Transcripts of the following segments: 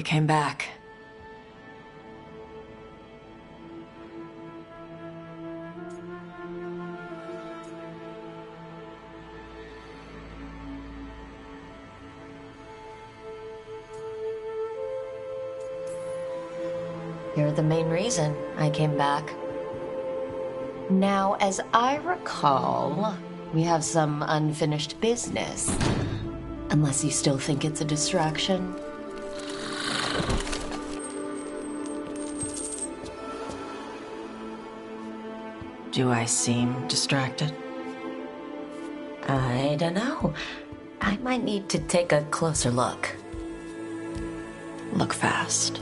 you came back. You're the main reason I came back. Now, as I recall, we have some unfinished business. Unless you still think it's a distraction. Do I seem distracted? I don't know. I might need to take a closer look. Look fast.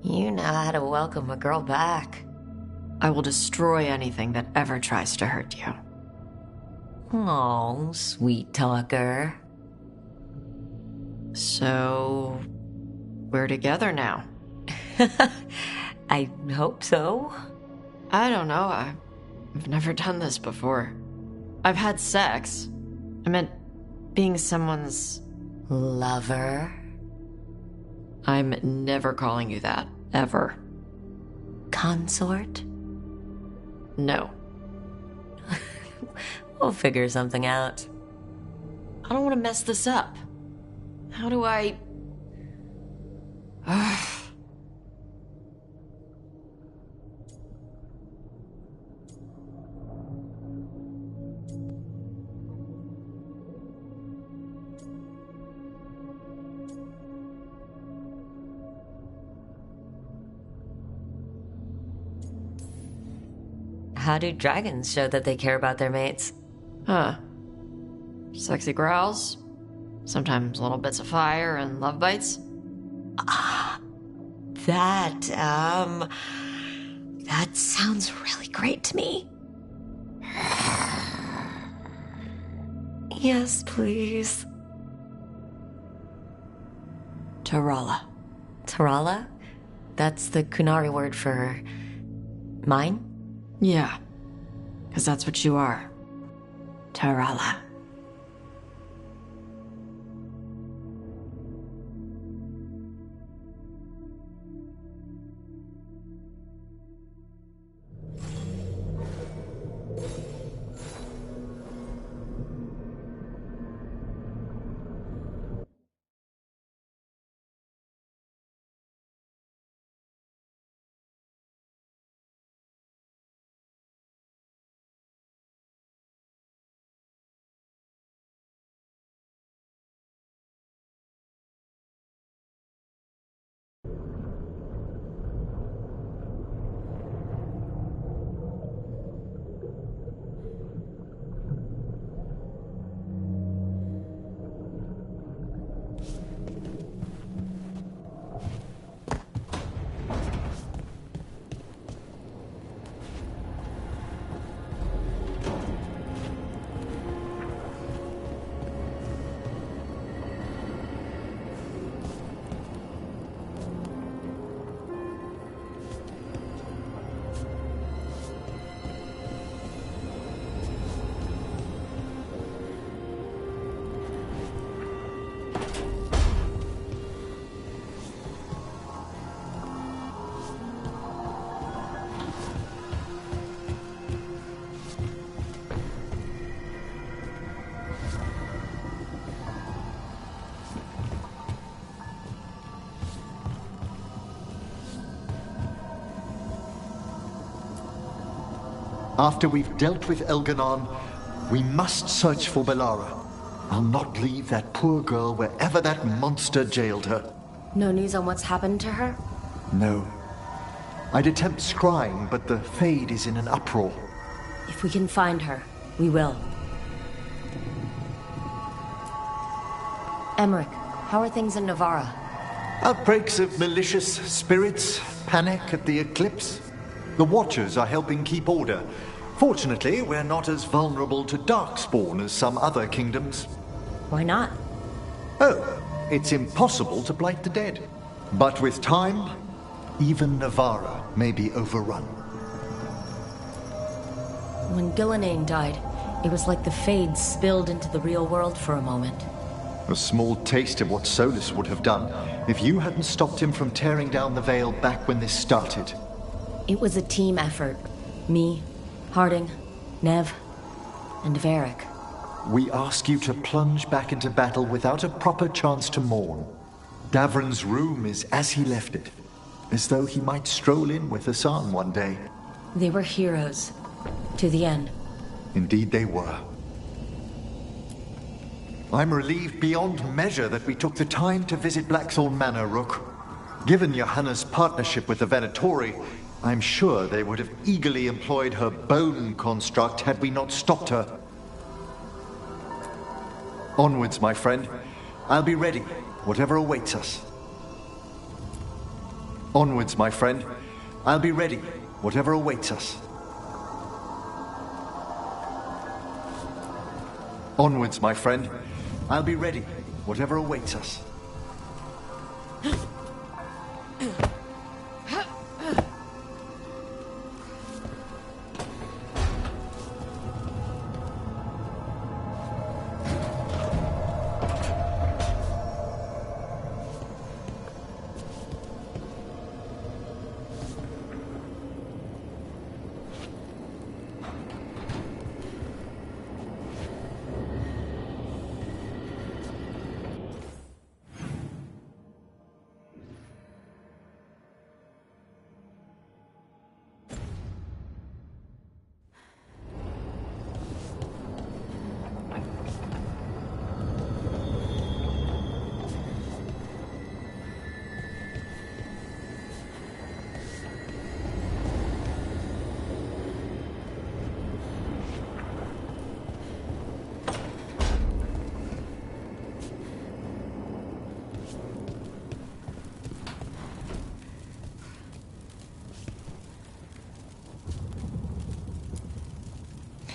You know how to welcome a girl back. I will destroy anything that ever tries to hurt you. Oh, sweet talker. So, we're together now. I hope so. I don't know. I've never done this before. I've had sex. I meant being someone's lover. I'm never calling you that, ever. Consort? No. We'll figure something out. I don't want to mess this up. How do I... How do dragons show that they care about their mates? Huh. Sexy growls. Sometimes little bits of fire and love bites. That sounds really great to me. Yes, please. Tarala. Tarala? That's the Kunari word for... mine? Yeah. Because that's what you are. Tarala. After we've dealt with Elganon, we must search for Bellara. I'll not leave that poor girl wherever that monster jailed her. No news on what's happened to her? No. I'd attempt scrying, but the Fade is in an uproar. If we can find her, we will. Emmerich, how are things in Navarra? Outbreaks of malicious spirits, panic at the eclipse. The Watchers are helping keep order. Fortunately, we're not as vulnerable to Darkspawn as some other kingdoms. Why not? Oh, it's impossible to blight the dead. But with time, even Navarra may be overrun. When Gillenane died, it was like the Fade spilled into the real world for a moment. A small taste of what Solus would have done if you hadn't stopped him from tearing down the Veil back when this started. It was a team effort. Me, Harding, Nev, and Varric. We ask you to plunge back into battle without a proper chance to mourn. Davron's room is as he left it, as though he might stroll in with Hassan one day. They were heroes. To the end. Indeed they were. I'm relieved beyond measure that we took the time to visit Blackthorn Manor, Rook. Given Johanna's partnership with the Venatori, I'm sure they would have eagerly employed her bone construct had we not stopped her. Onwards, my friend. I'll be ready, whatever awaits us. Onwards, my friend. I'll be ready, whatever awaits us. Onwards, my friend. I'll be ready, whatever awaits us.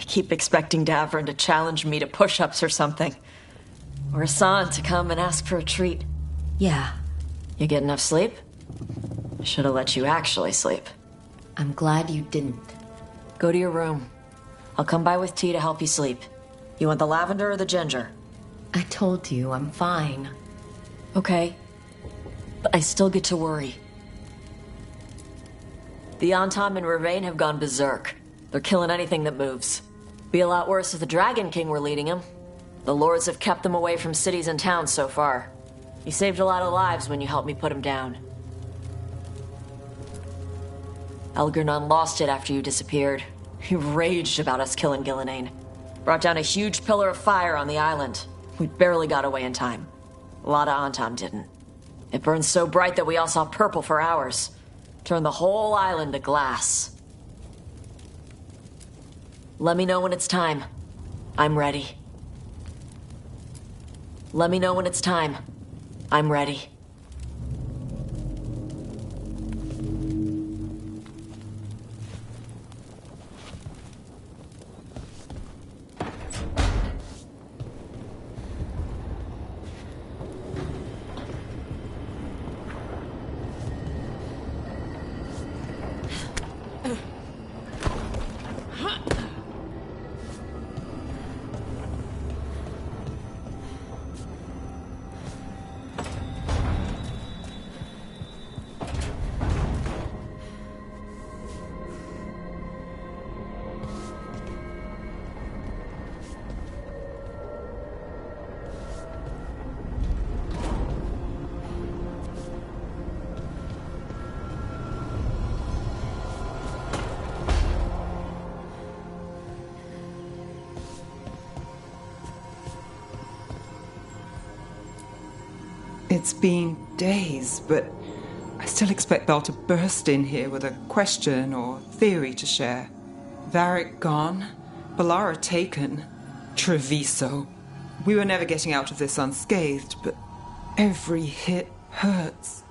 Keep expecting Davron to challenge me to push-ups or something. Or Hassan to come and ask for a treat. Yeah, You get enough sleep? I should have let you actually sleep. I'm glad you didn't. Go to your room. I'll come by with tea to help you sleep. You want the lavender or the ginger? I told you, I'm fine. Okay. But I still get to worry. The Antam and Ravain have gone berserk. They're killing anything that moves. Be a lot worse if the Dragon King were leading them. The lords have kept them away from cities and towns so far. You saved a lot of lives when you helped me put him down. Elgernon lost it after you disappeared. He raged about us killing Gillenane. Brought down a huge pillar of fire on the island. We barely got away in time. A lot of Antam didn't. It burned so bright that we all saw purple for hours. Turned the whole island to glass. Let me know when it's time. I'm ready. Let me know when it's time. I'm ready. It's been days, but I still expect Belle to burst in here with a question or theory to share. Varric gone, Ballara taken, Treviso. We were never getting out of this unscathed, but every hit hurts.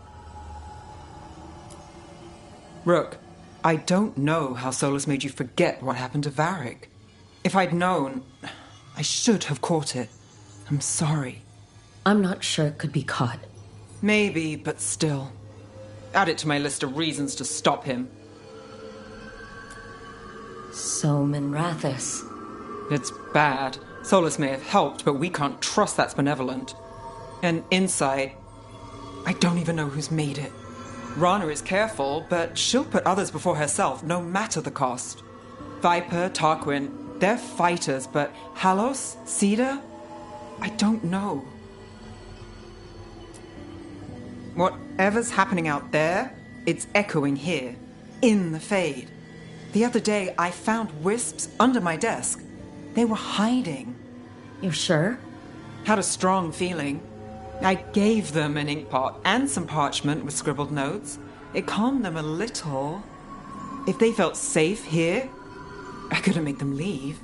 Rook, I don't know how Solus made you forget what happened to Varric. If I'd known, I should have caught it. I'm sorry. I'm not sure it could be caught. Maybe, but still. Add it to my list of reasons to stop him. Soman Rathis. It's bad. Solus may have helped, but we can't trust that's benevolent. And inside, I don't even know who's made it. Rana is careful, but she'll put others before herself, no matter the cost. Viper, Tarquin, they're fighters, but Halos, Cedar? I don't know. Whatever's happening out there, it's echoing here, in the Fade. The other day, I found wisps under my desk. They were hiding. You're sure? Had a strong feeling. I gave them an inkpot and some parchment with scribbled notes. It calmed them a little. If they felt safe here, I couldn't make them leave.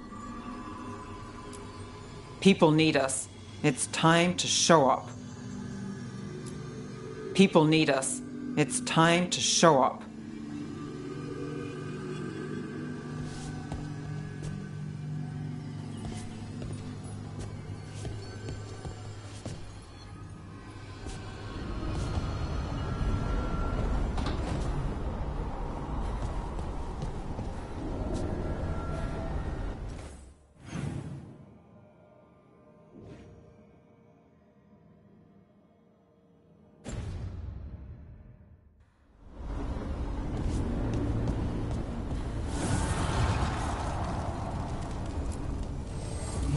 People need us. It's time to show up. People need us. It's time to show up.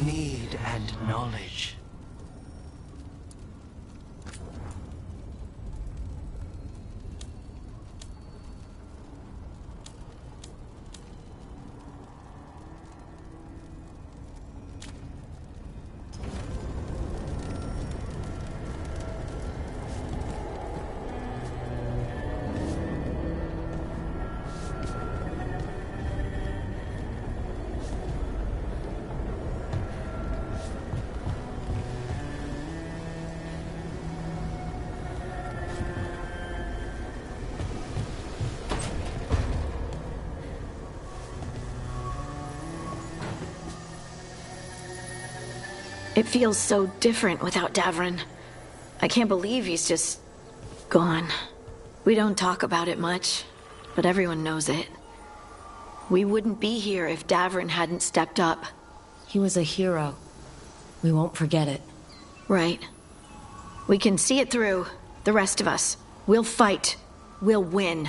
Need and knowledge. It feels so different without Davrin. I can't believe he's just gone. We don't talk about it much, but everyone knows it. We wouldn't be here if Davrin hadn't stepped up. He was a hero. We won't forget it. Right. We can see it through, the rest of us. We'll fight. We'll win.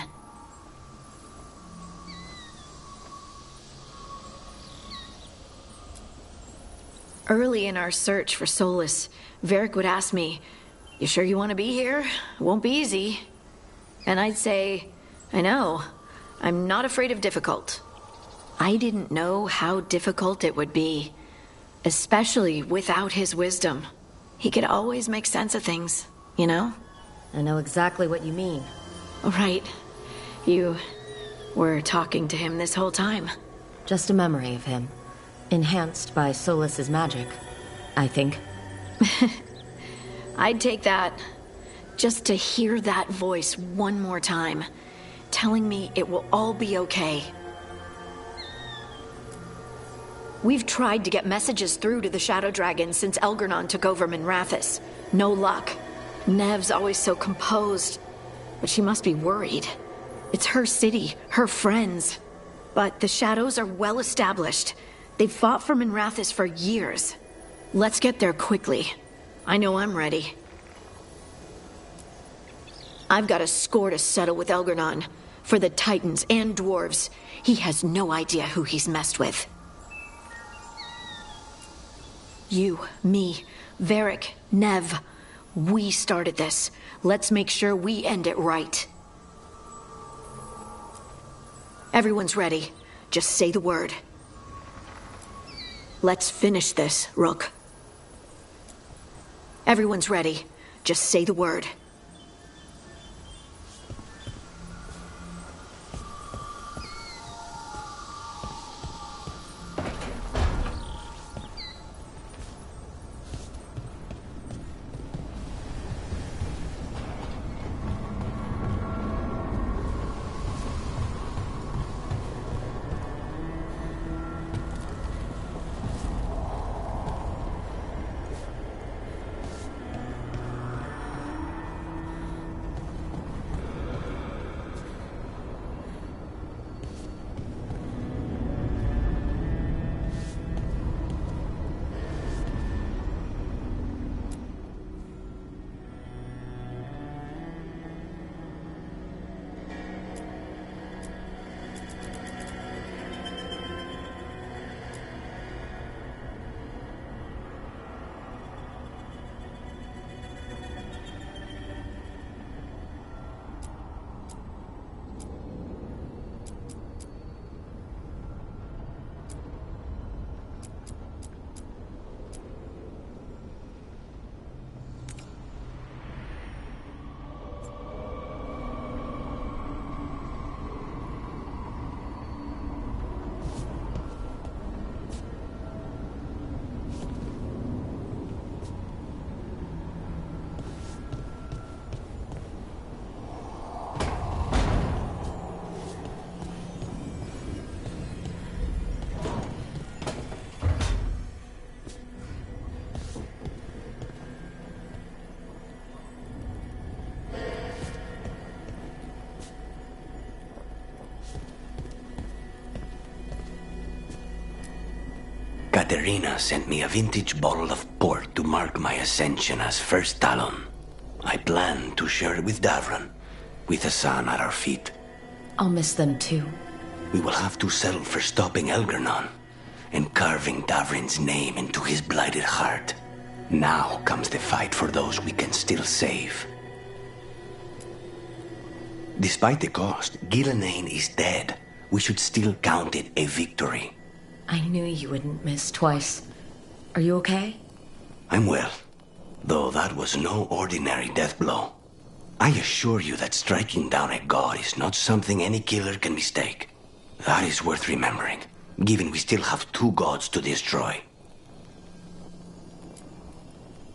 Early in our search for Solus, Varric would ask me, "You sure you want to be here? It won't be easy." And I'd say, "I know. I'm not afraid of difficult." I didn't know how difficult it would be, especially without his wisdom. He could always make sense of things, you know? I know exactly what you mean. Right. You were talking to him this whole time. Just a memory of him. Enhanced by Solus's magic, I think. I'd take that. Just to hear that voice one more time, telling me it will all be okay. We've tried to get messages through to the Shadow Dragon since Elgernon took over Minrathis. No luck. Nev's always so composed, but she must be worried. It's her city, her friends. But the Shadows are well established. They've fought for Minrathis for years. Let's get there quickly. I know I'm ready. I've got a score to settle with Elgernon. For the Titans and Dwarves, he has no idea who he's messed with. You, me, Varric, Nev. We started this. Let's make sure we end it right. Everyone's ready. Just say the word. Let's finish this, Rook. Everyone's ready. Just say the word. Katerina sent me a vintage bottle of port to mark my ascension as First Talon. I plan to share it with Davron, with the sun at our feet. I'll miss them too. We will have to settle for stopping Elgernon and carving Davrin's name into his blighted heart. Now comes the fight for those we can still save. Despite the cost, Gillenane is dead. We should still count it a victory. I knew you wouldn't miss twice. Are you okay? I'm well, though that was no ordinary death blow. I assure you that striking down a god is not something any killer can mistake. That is worth remembering, given we still have 2 gods to destroy.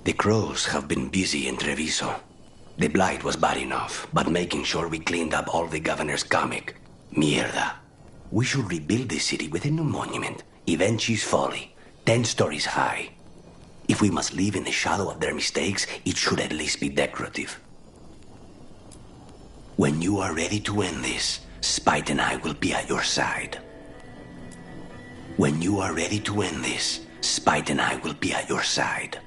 The crows have been busy in Treviso. The blight was bad enough, but making sure we cleaned up all the governor's comic. Mierda. We should rebuild the city with a new monument, Evenchi's Folly, 10 stories high. If we must live in the shadow of their mistakes, it should at least be decorative. When you are ready to end this, Spite and I will be at your side. When you are ready to end this, Spite and I will be at your side.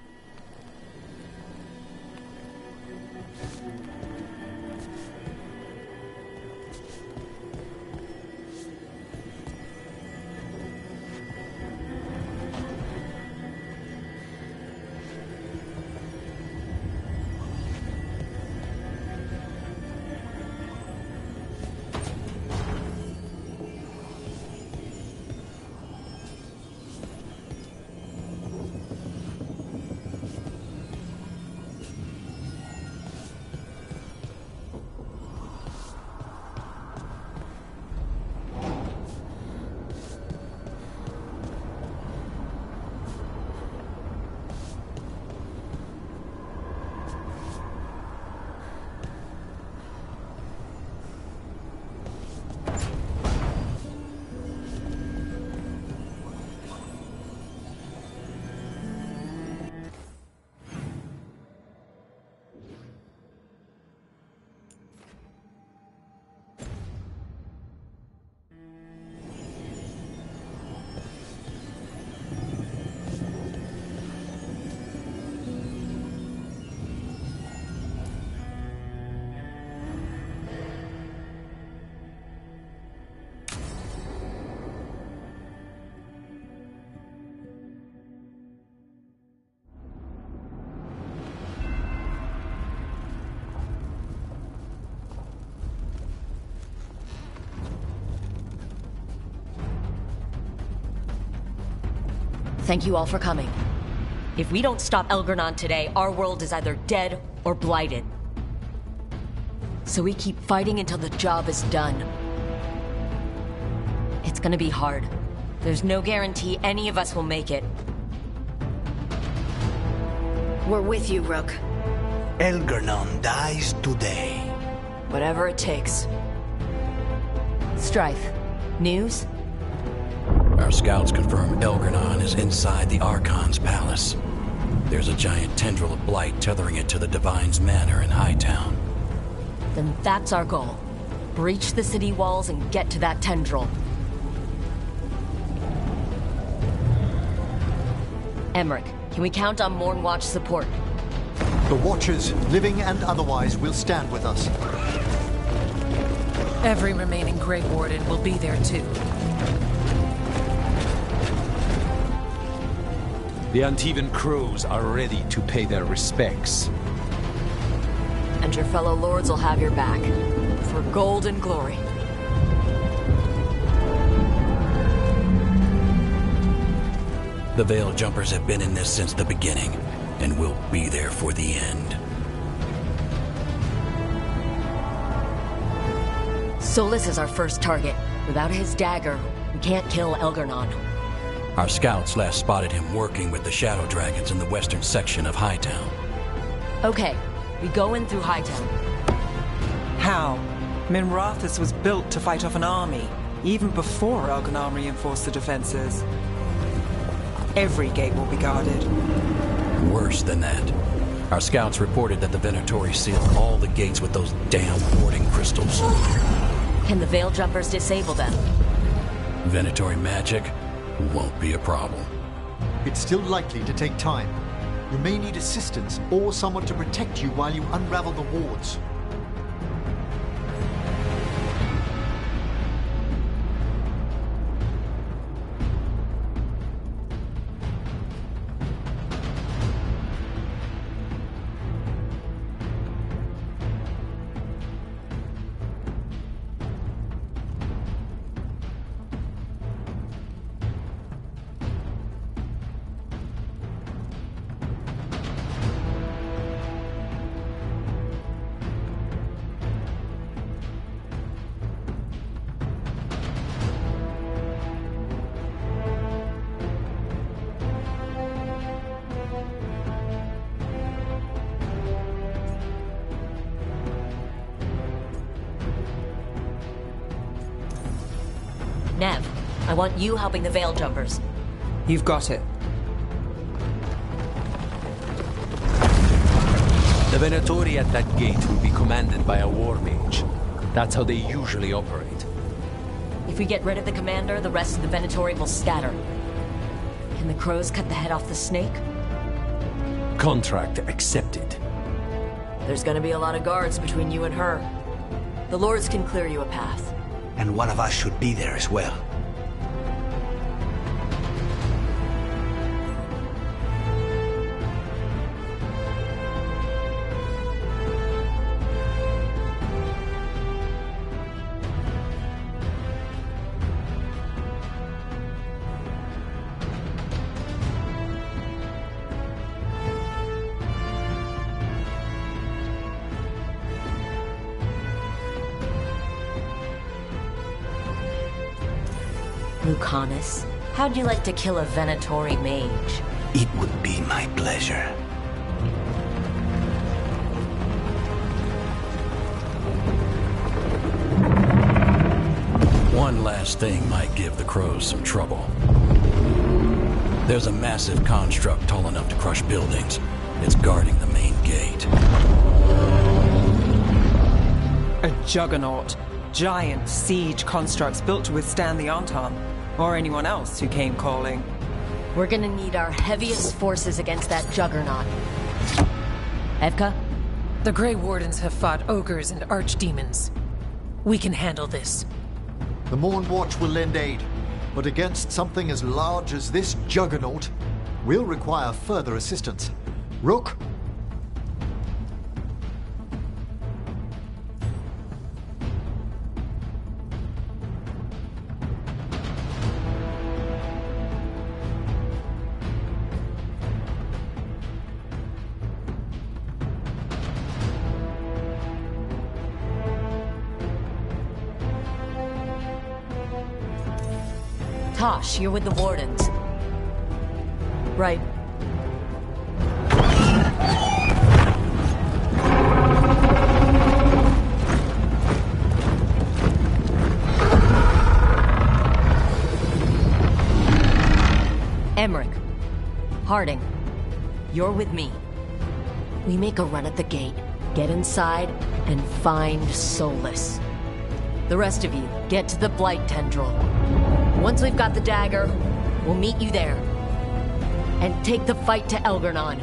Thank you all for coming. If we don't stop Elgernon today, our world is either dead or blighted. So we keep fighting until the job is done. It's gonna be hard. There's no guarantee any of us will make it. We're with you, Rook. Elgernon dies today. Whatever it takes. Strife. News? Our scouts confirm Elgernon is inside the Archon's palace. There's a giant tendril of blight tethering it to the Divine's Manor in Hightown. Then that's our goal. Breach the city walls and get to that tendril. Emmerich, can we count on Mornwatch support? The Watchers, living and otherwise, will stand with us. Every remaining Grey Warden will be there too. The Antivan crows are ready to pay their respects. And your fellow lords will have your back. For gold and glory. The Veil Jumpers have been in this since the beginning, and will be there for the end. Solus is our first target. Without his dagger, we can't kill Elgernon. Our scouts last spotted him working with the Shadow Dragons in the western section of Hightown. Okay, we go in through Hightown. How? Minrathous was built to fight off an army, even before Elgernon reinforced the defenses. Every gate will be guarded. Worse than that. Our scouts reported that the Venatori sealed all the gates with those damn warding crystals. Can the Veil Jumpers disable them? Venatori magic won't be a problem. it's still likely to take time. You may need assistance or someone to protect you while you unravel the wards. Nev, I want you helping the Veil Jumpers. You've got it. The Venatori at that gate will be commanded by a war mage. That's how they usually operate. If we get rid of the commander, the rest of the Venatori will scatter. Can the crows cut the head off the snake? Contract accepted. There's gonna be a lot of guards between you and her. The lords can clear you a path. And one of us should be there as well. Lucanus, how'd you like to kill a Venatori mage? It would be my pleasure. One last thing might give the crows some trouble. There's a massive construct tall enough to crush buildings. It's guarding the main gate. A juggernaut. Giant siege constructs built to withstand the Entente. Or anyone else who came calling. We're gonna need our heaviest forces against that juggernaut. Evka? The Grey Wardens have fought ogres and archdemons. We can handle this. The Morn Watch will lend aid, but against something as large as this juggernaut, we'll require further assistance. Rook? Tosh, you're with the Wardens. Right. Emmerich. Harding. You're with me. We make a run at the gate, get inside, and find Solus. The rest of you, get to the Blight Tendril. Once we've got the dagger, we'll meet you there. And take the fight to Elgernon.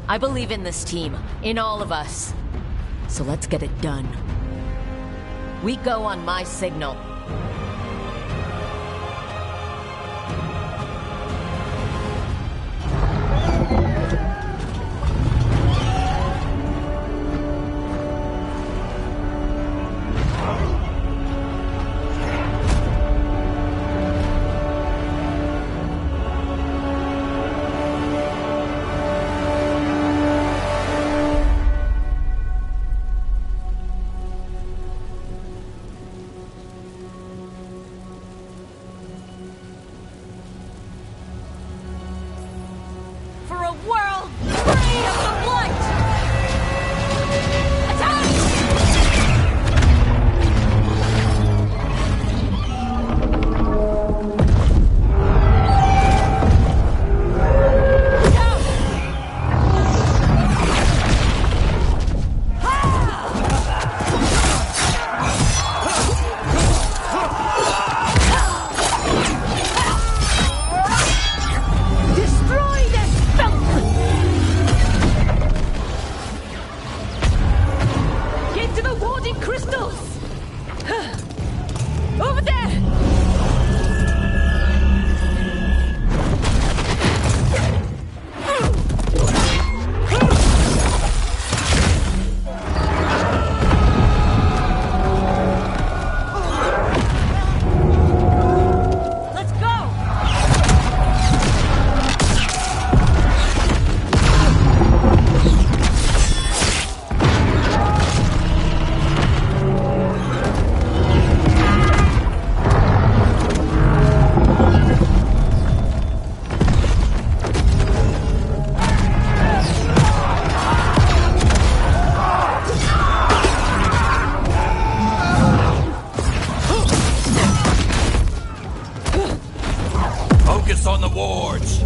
I believe in this team, in all of us. So let's get it done. We go on my signal. On the wards!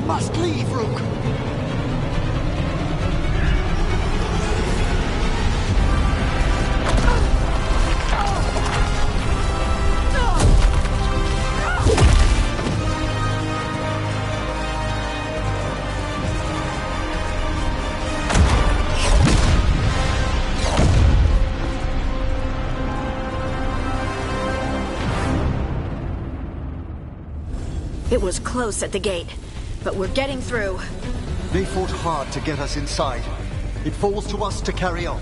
must leave, Rook! It was close at the gate, but we're getting through. They fought hard to get us inside. It falls to us to carry on.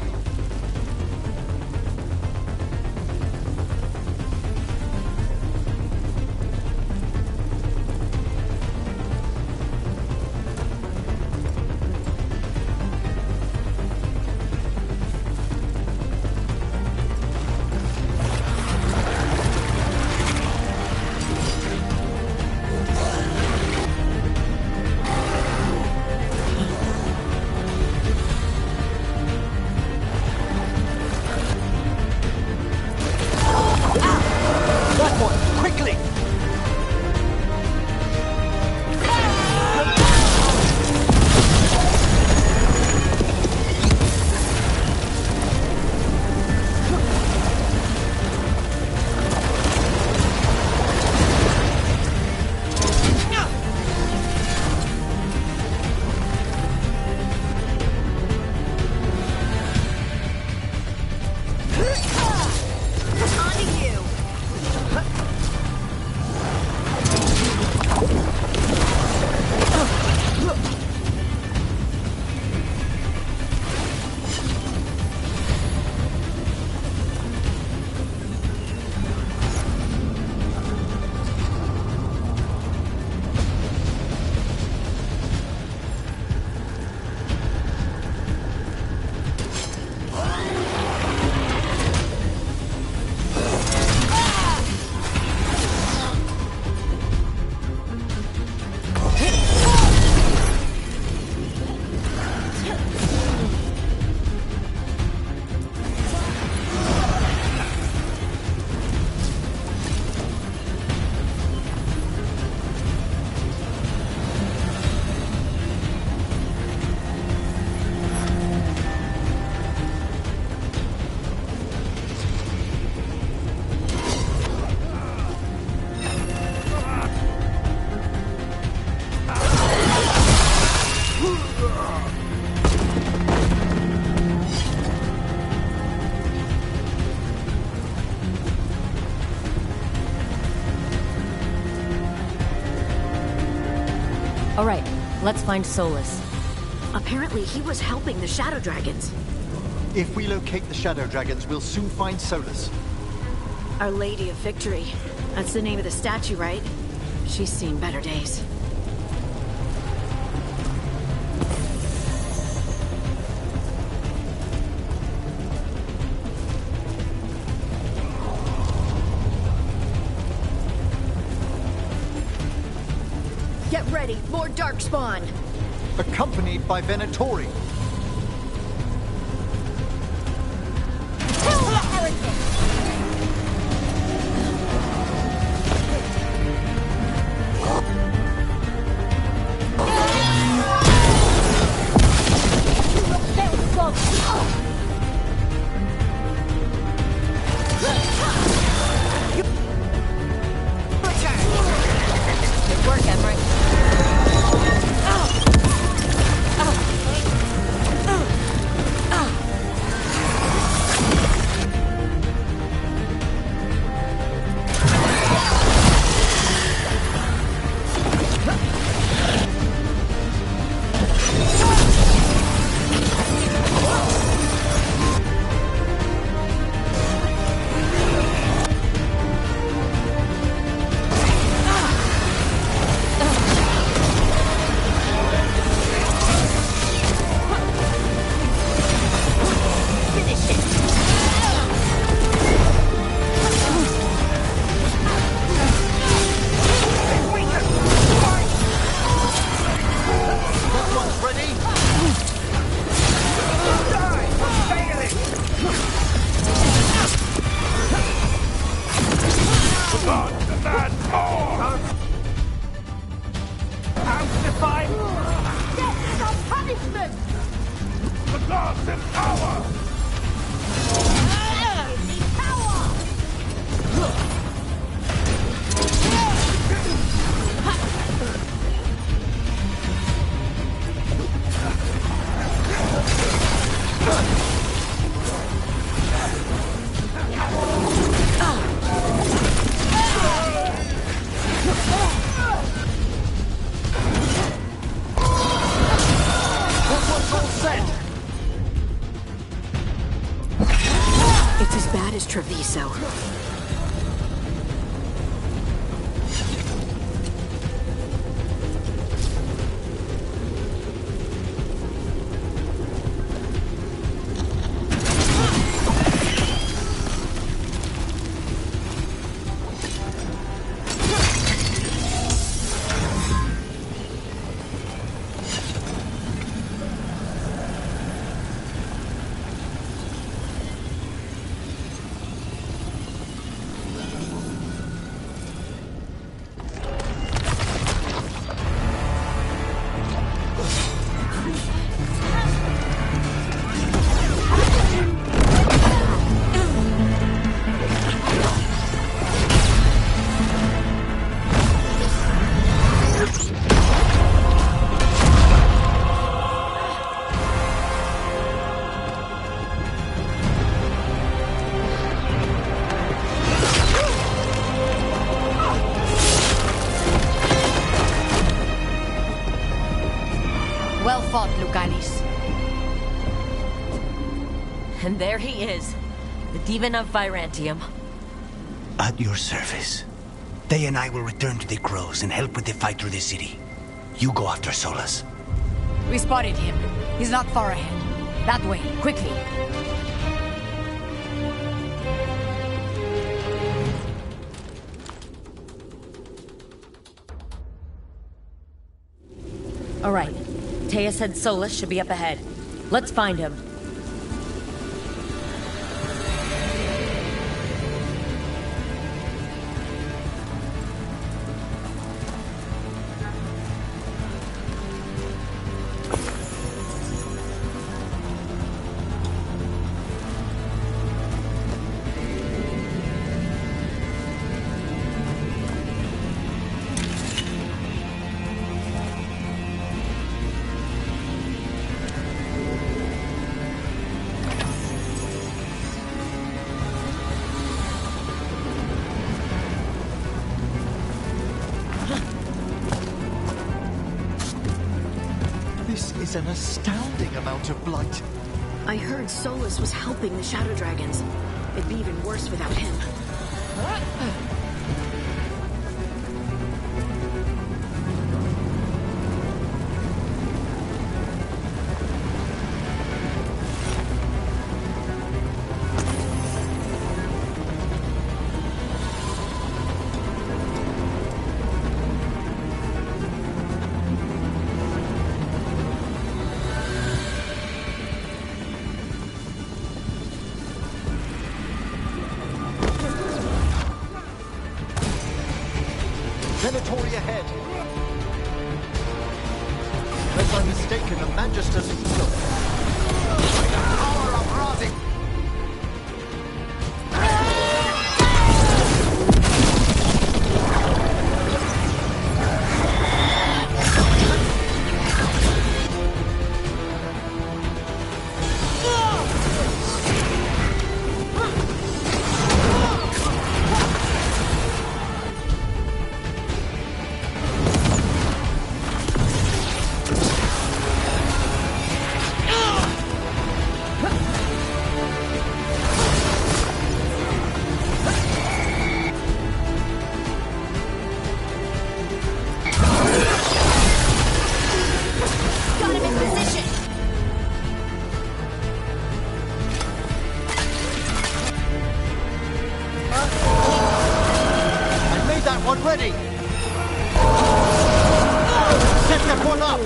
All right, let's find Solus. Apparently he was helping the Shadow Dragons. If we locate the Shadow Dragons, we'll soon find Solus. Our Lady of Victory. That's the name of the statue, right? She's seen better days. Get ready, more Darkspawn! Accompanied by Venatori. Kill the heretic! Good work, Emmerich. Treviso. Well fought, Lucanis. And there he is, the Demon of Virantium. At your service. They and I will return to the Crows and help with the fight through the city. You go after Solus. We spotted him. He's not far ahead. That way, quickly. All right. Taya said Solus should be up ahead. Let's find him. This is an astounding amount of blight. I heard Solus was helping the Shadow Dragons. It'd be even worse without him. Venatori ahead. Unless I'm mistaken, the Magister's eagle. By the power of Razi! Ready! Set that one up!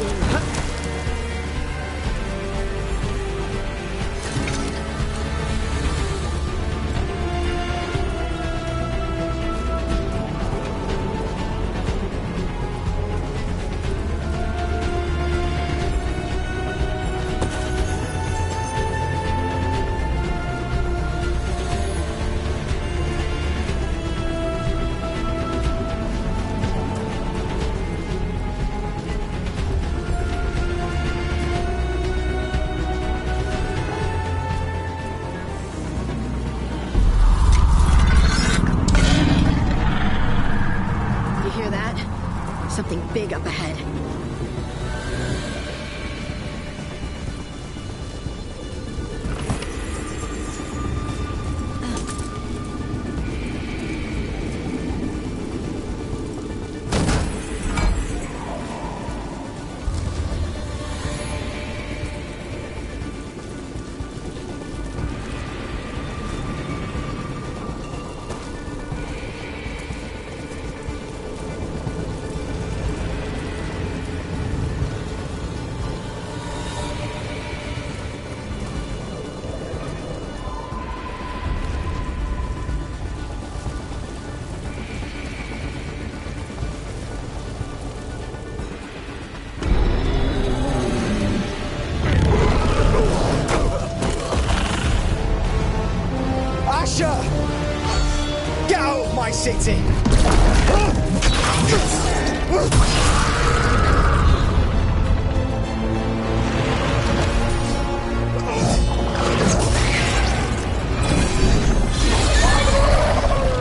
city.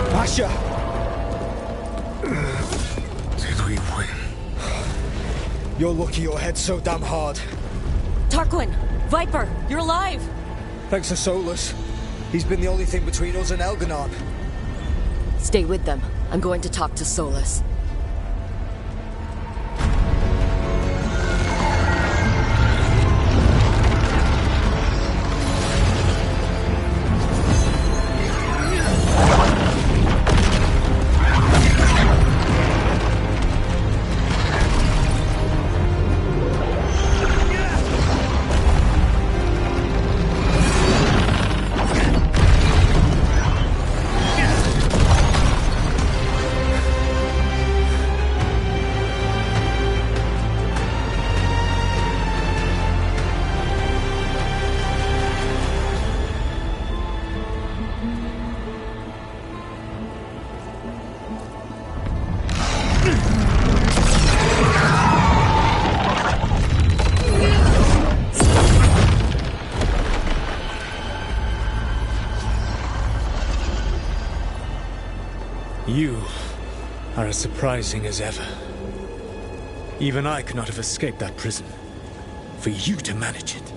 Pasha! Did we win? You're lucky your head's so damn hard. Tarquin! Viper! You're alive! Thanks to Solus. He's been the only thing between us and Elganon. Stay with them. I'm going to talk to Solus. You are as surprising as ever. Even I could not have escaped that prison. For you to manage it.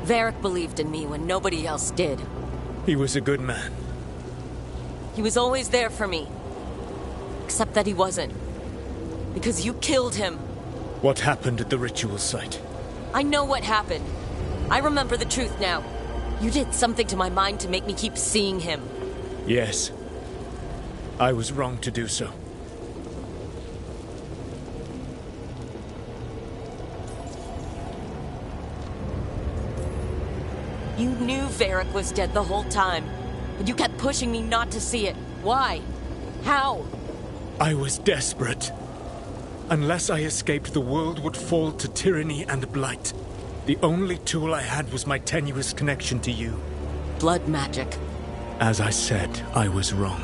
Varric believed in me when nobody else did. He was a good man. He was always there for me. Except that he wasn't. Because you killed him. What happened at the ritual site? I know what happened. I remember the truth now. You did something to my mind to make me keep seeing him. Yes. I was wrong to do so. You knew Varric was dead the whole time. But you kept pushing me not to see it. Why? How? I was desperate. Unless I escaped, the world would fall to tyranny and blight. The only tool I had was my tenuous connection to you. Blood magic. As I said, I was wrong.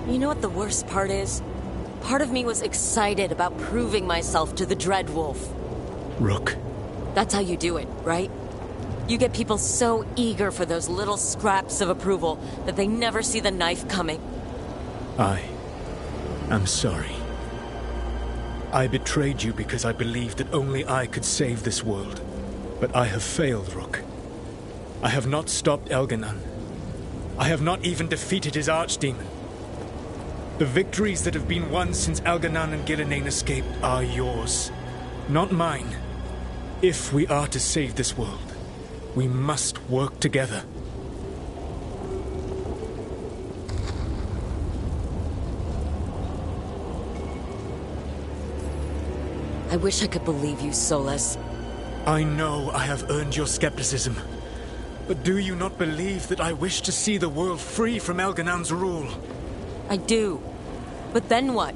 You know what the worst part is? Part of me was excited about proving myself to the Dreadwolf. Rook. That's how you do it, right? You get people so eager for those little scraps of approval that they never see the knife coming. I am sorry. I betrayed you because I believed that only I could save this world. But I have failed, Rook. I have not stopped Elganon. I have not even defeated his archdemon. The victories that have been won since Elganon and Gillenane escaped are yours, not mine. If we are to save this world, we must work together. I wish I could believe you, Solus. I know I have earned your skepticism. But do you not believe that I wish to see the world free from Elganon's rule? I do. But then what?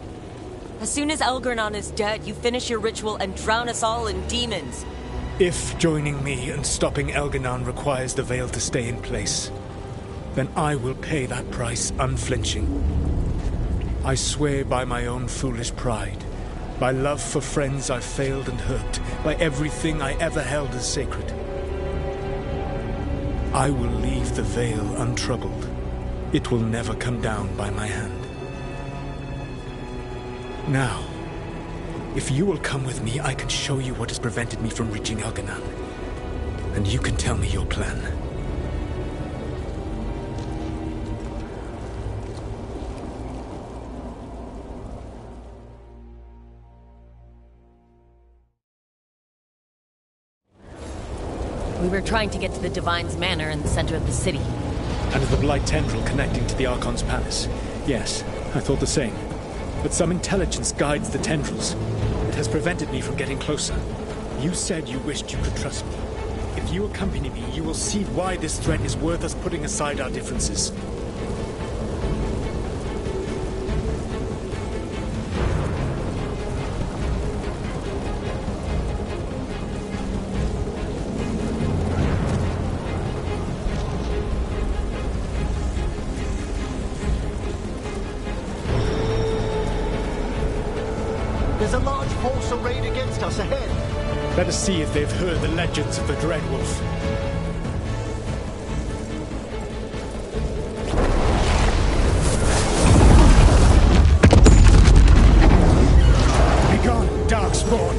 As soon as Elgarnon is dead, you finish your ritual and drown us all in demons. If joining me and stopping Elganon requires the veil to stay in place, then I will pay that price unflinching. I swear by my own foolish pride, by love for friends I've failed and hurt, by everything I ever held as sacred. I will leave the veil untroubled. It will never come down by my hand. Now, if you will come with me, I can show you what has prevented me from reaching Elganon. And you can tell me your plan. We were trying to get to the Divine's Manor in the center of the city. And the Blight tendril connecting to the Archon's palace. Yes, I thought the same. But some intelligence guides the tendrils. It has prevented me from getting closer. You said you wished you could trust me. If you accompany me, you will see why this threat is worth us putting aside our differences. There's a large force arrayed against us ahead. Let us see if they've heard the legends of the Dread Wolf. Begone, Darkspawn!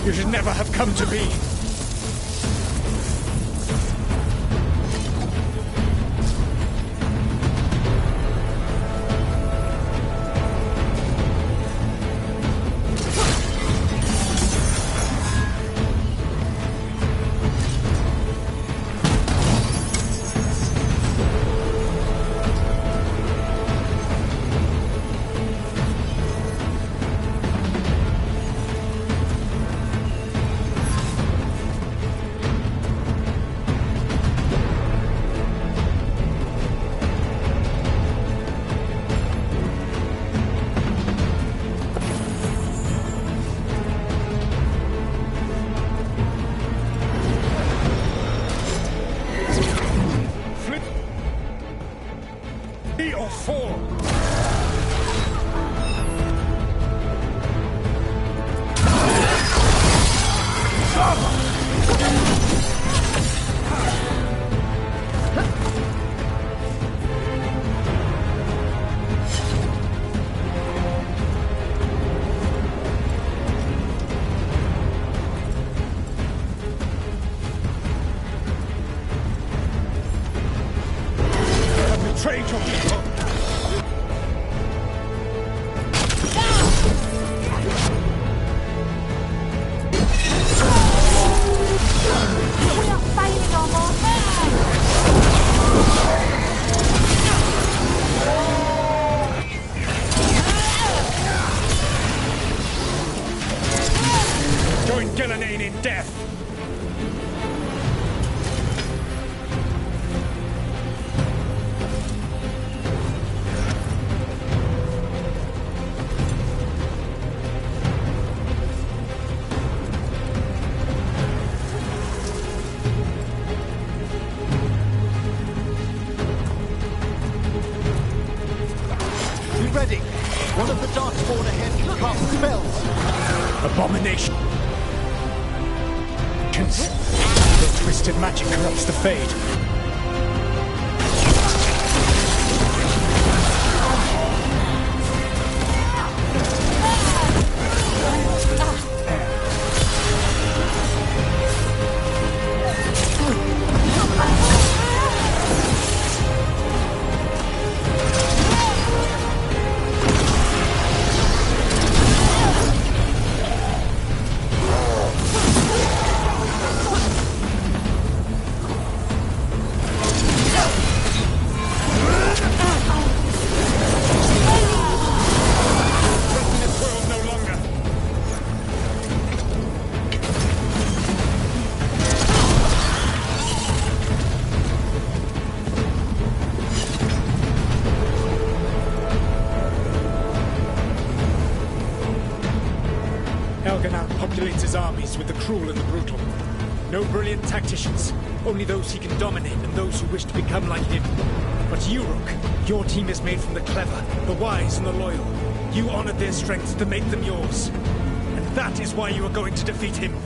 You should never have come to be. Betrayed your people. Join Gillenane in death! Be ready. One of the Darkspawn ahead can cast spells. Abomination! The twisted magic corrupts the Fade. populates his armies with the cruel and the brutal. No brilliant tacticians, only those he can dominate and those who wish to become like him. But you, Rook, your team is made from the clever, the wise, and the loyal. You honored their strengths to make them yours. And that is why you are going to defeat him.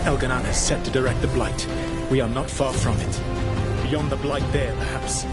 Elganon has set to direct the Blight. We are not far from it. Beyond the Blight there, perhaps.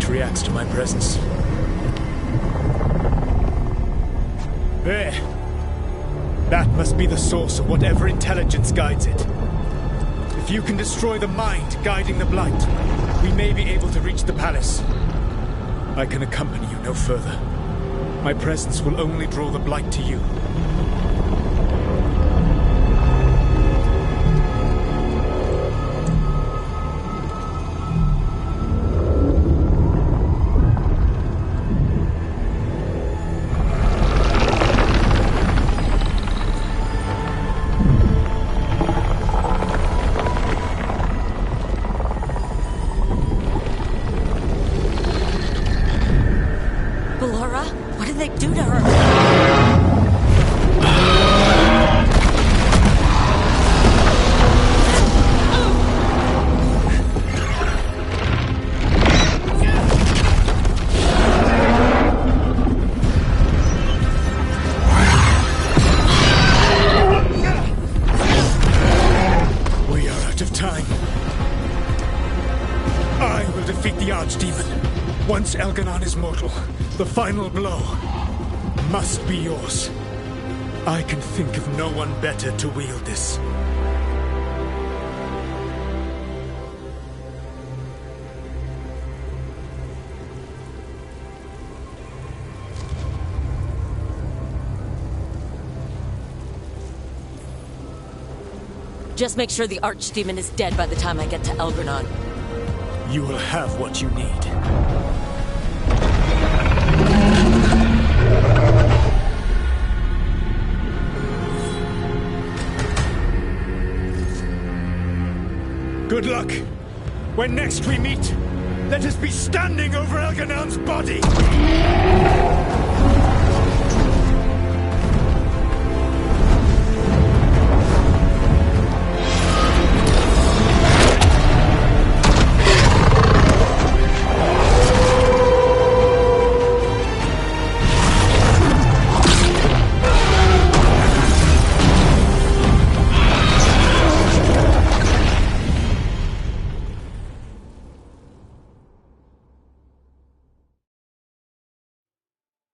Reacts to my presence. There. That must be the source of whatever intelligence guides it. If you can destroy the mind guiding the Blight, we may be able to reach the palace. I can accompany you no further. My presence will only draw the Blight to you. Once Elganon is mortal, the final blow must be yours. I can think of no one better to wield this. Just make sure the Archdemon is dead by the time I get to Elgranon. You will have what you need. Good luck. When next we meet, let us be standing over Elganon's body!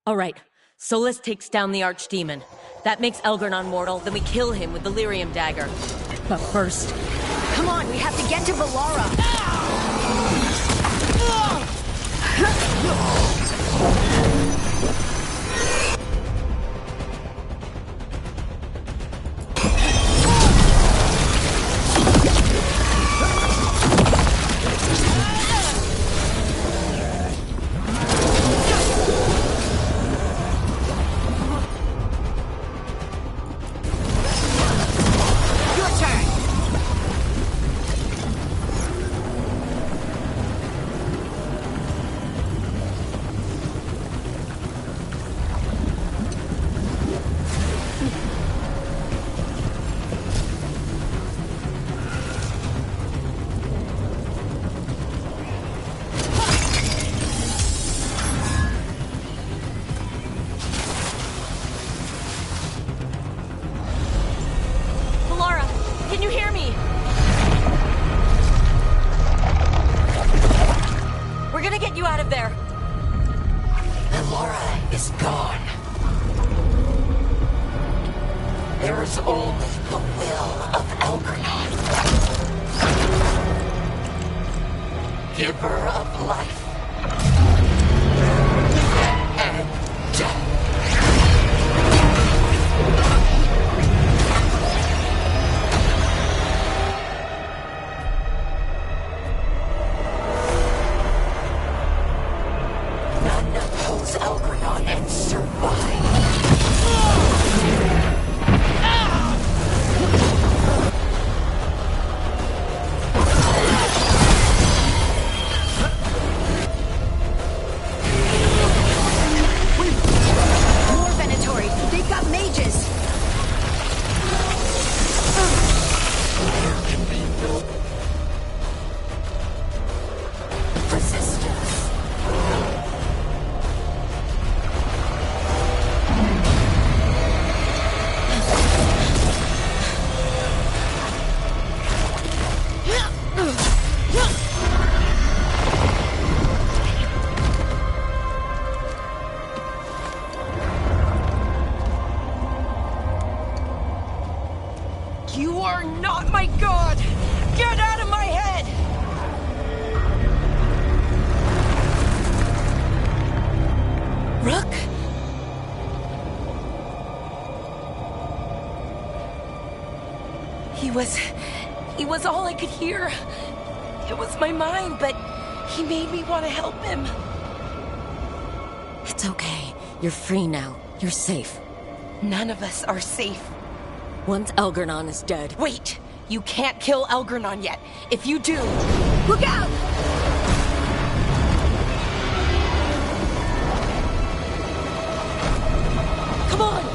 Alright, Solus takes down the Archdemon. That makes Elgernon mortal, then we kill him with the Lyrium dagger. But first... Come on, we have to get to Valara! He was all I could hear. It was my mind, but he made me want to help him. It's okay. You're free now. You're safe. None of us are safe. Once Elgernon is dead... Wait! You can't kill Elgernon yet. If you do... Look out! Come on!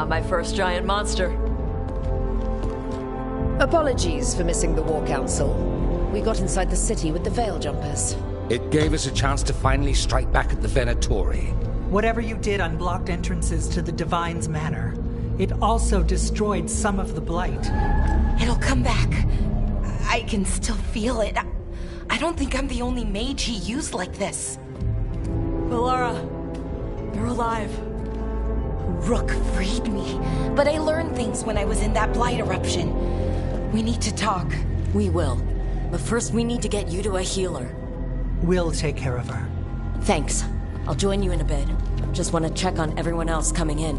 My first giant monster. Apologies for missing the War Council. We got inside the city with the Veil Jumpers. It gave us a chance to finally strike back at the Venatori. Whatever you did unblocked entrances to the Divine's Manor. It also destroyed some of the Blight. It'll come back. I can still feel it. I don't think I'm the only mage he used like this. Valara, you're alive. Rook freed me, but I learned things when I was in that Blight eruption. We need to talk. We will. But first we need to get you to a healer. We'll take care of her. Thanks. I'll join you in a bit. Just want to check on everyone else coming in.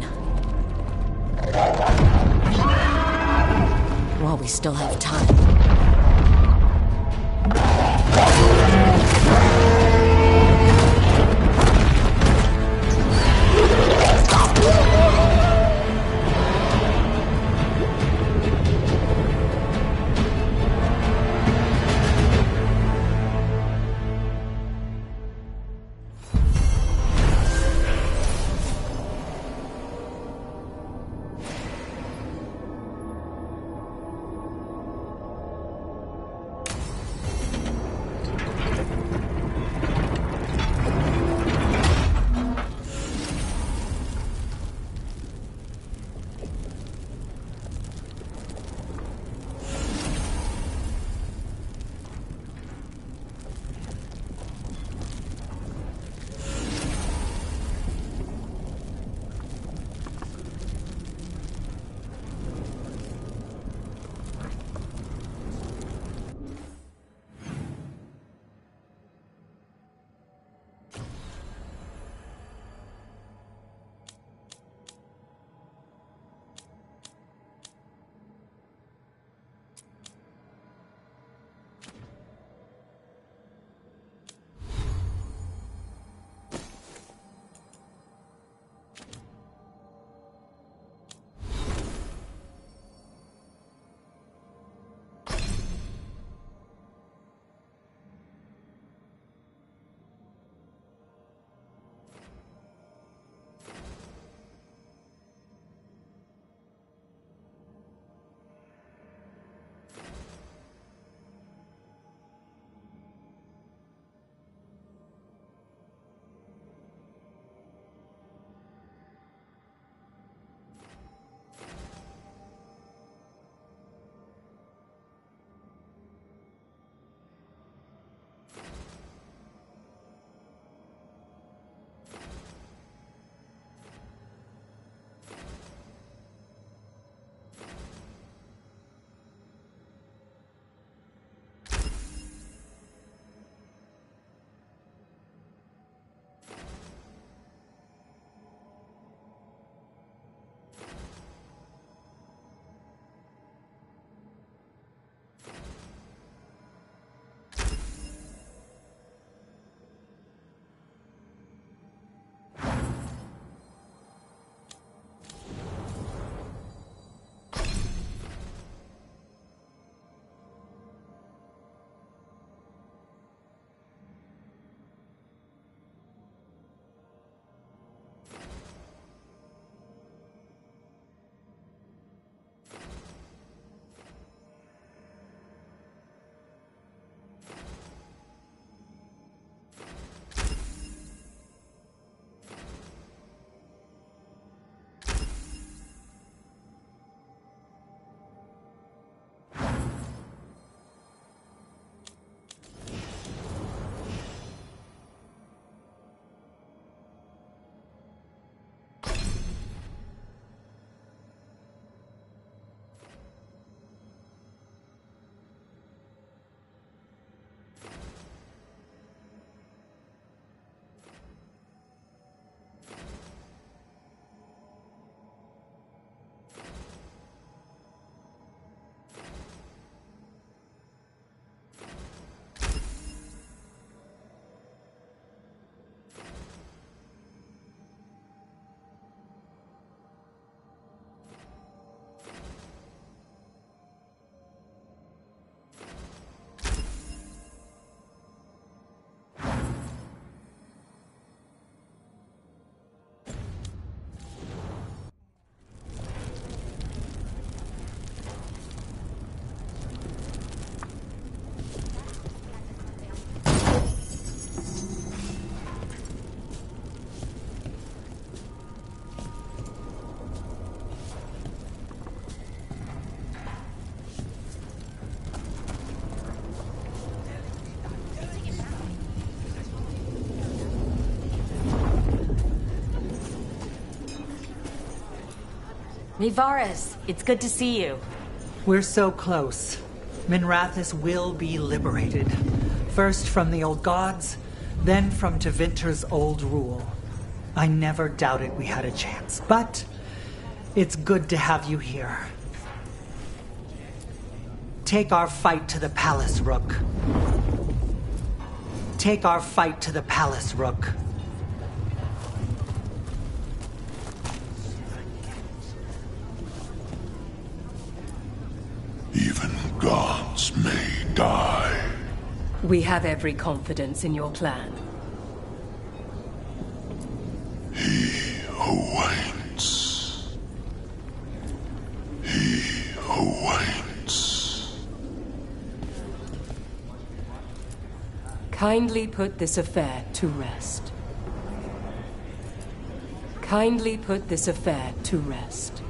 While we still have time. Vivaris, it's good to see you. We're so close. Minrathous will be liberated. First from the old gods, then from Tevinter's old rule. I never doubted we had a chance, but it's good to have you here. Take our fight to the palace, Rook. Take our fight to the palace, Rook. Even gods may die. We have every confidence in your plan. He who waits. He who waits. Kindly put this affair to rest. Kindly put this affair to rest.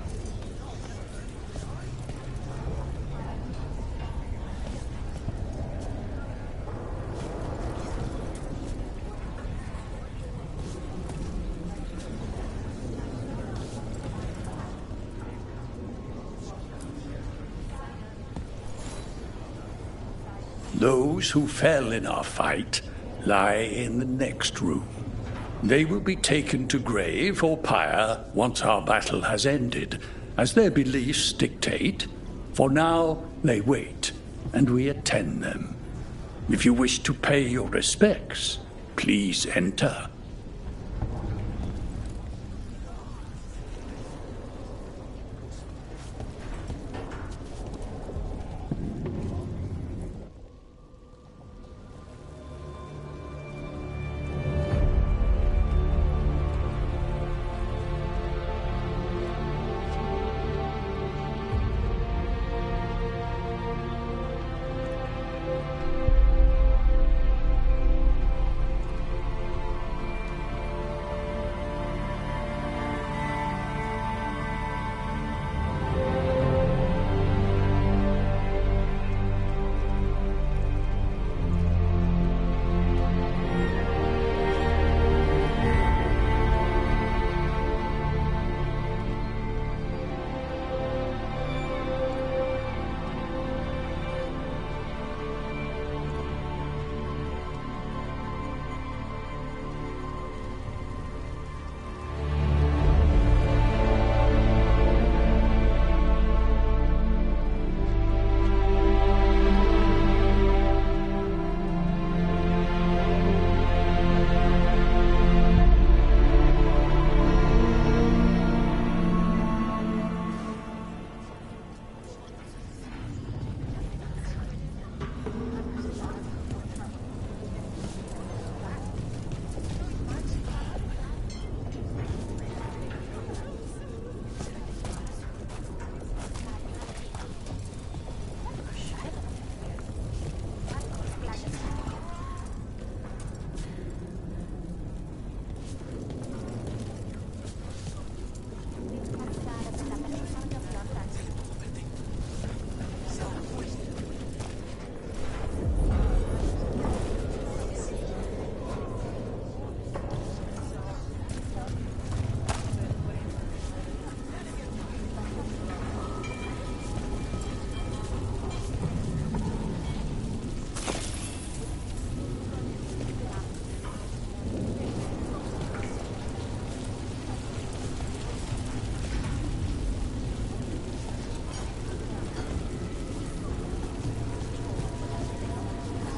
Those who fell in our fight lie in the next room. They will be taken to grave or pyre once our battle has ended, as their beliefs dictate. For now, they wait, and we attend them. If you wish to pay your respects, please enter.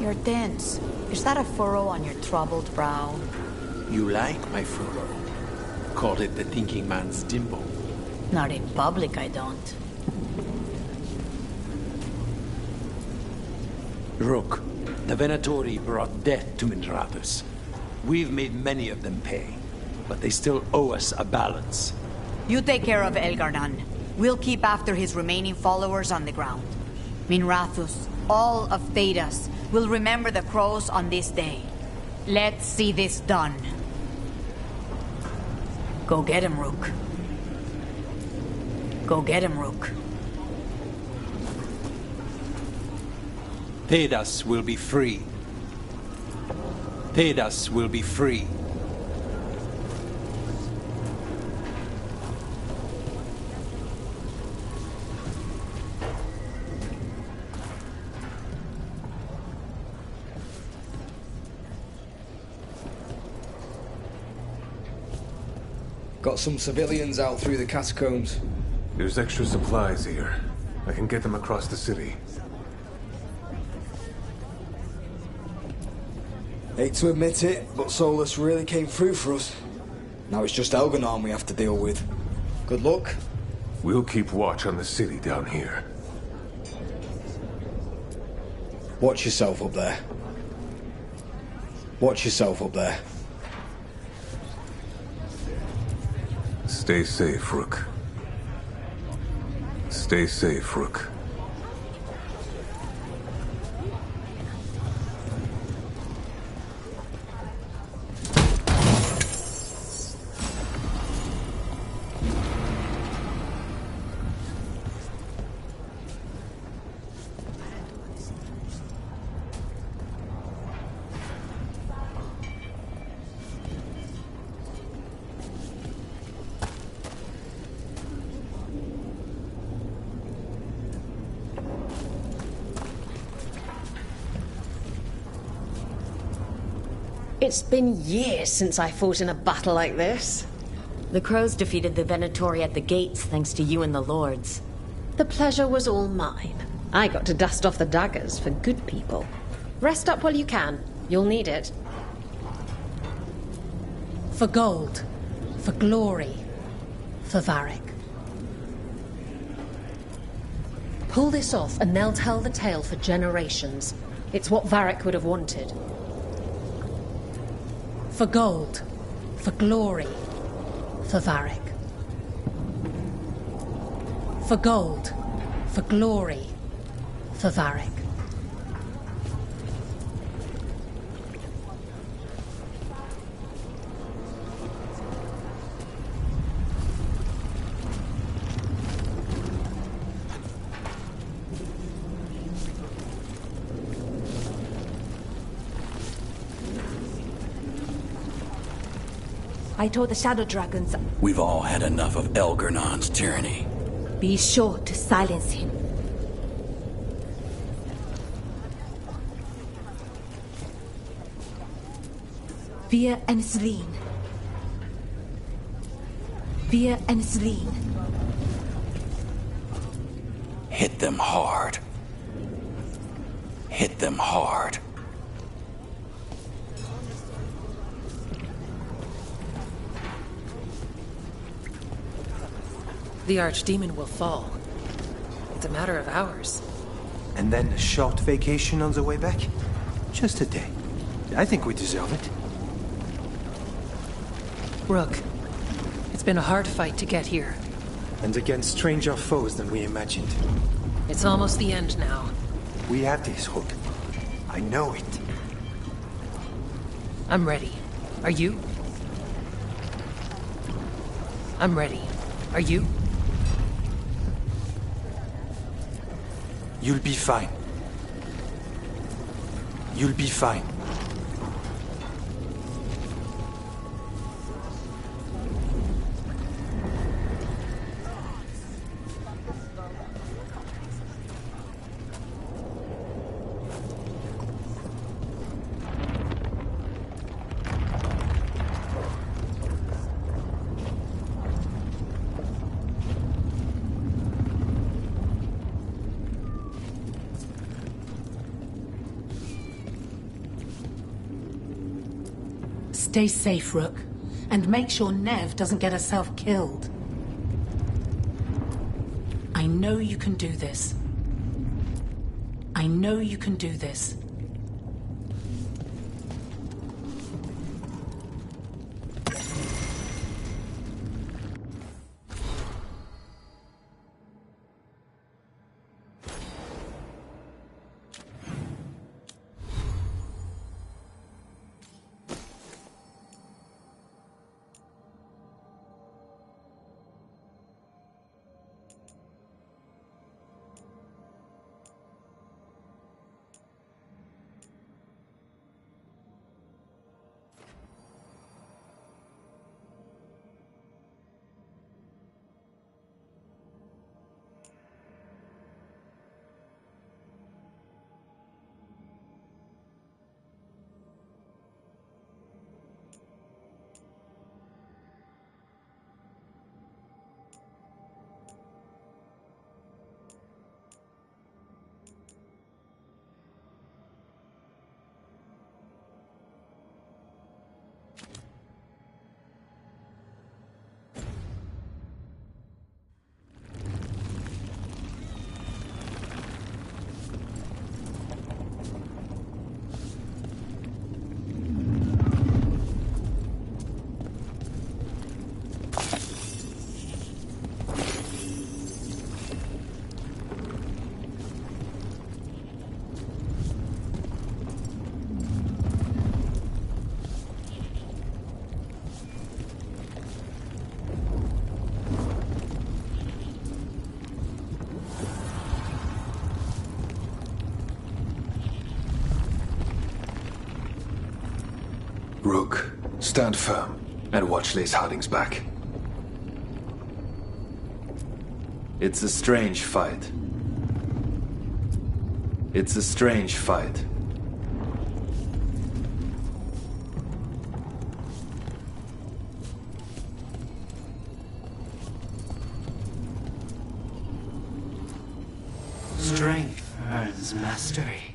You're tense. Is that a furrow on your troubled brow? You like my furrow. Called it the thinking man's dimple. Not in public, I don't. Rook, the Venatori brought death to Minrathous. We've made many of them pay, but they still owe us a balance. You take care of Elgarnan. We'll keep after his remaining followers on the ground. Minrathous, all of Thedas, will remember the crows on this day. Let's see this done. Go get him, Rook. Go get him, Rook. Thedas will be free. Thedas will be free. Got some civilians out through the catacombs. There's extra supplies here. I can get them across the city. Hate to admit it, but Solus really came through for us. Now it's just Elganon we have to deal with. Good luck. We'll keep watch on the city down here. Watch yourself up there. Watch yourself up there. Stay safe, Rook. Stay safe, Rook. It's been years since I fought in a battle like this. The Crows defeated the Venatori at the gates thanks to you and the Lords. The pleasure was all mine. I got to dust off the daggers for good people. Rest up while you can. You'll need it. For gold. For glory. For Varric. Pull this off and they'll tell the tale for generations. It's what Varric would have wanted. For gold. For glory. For Varric. For gold. For glory. For Varric. I told the Shadow Dragons, We've all had enough of Elgernon's tyranny. be sure to silence him. Fear and Selene. Fear and Selene. Hit them hard. Hit them hard. The Archdemon will fall. It's a matter of hours. And then a short vacation on the way back? Just a day. I think we deserve it. Rook, it's been a hard fight to get here. And against stranger foes than we imagined. It's almost the end now. We have this, Rook. I know it. I'm ready. Are you? I'm ready. Are you? You'll be fine. You'll be fine. Stay safe, Rook. And make sure Nev doesn't get herself killed. I know you can do this. I know you can do this. Rook, stand firm and watch Lace Harding's back. It's a strange fight. It's a strange fight. Strength earns mastery.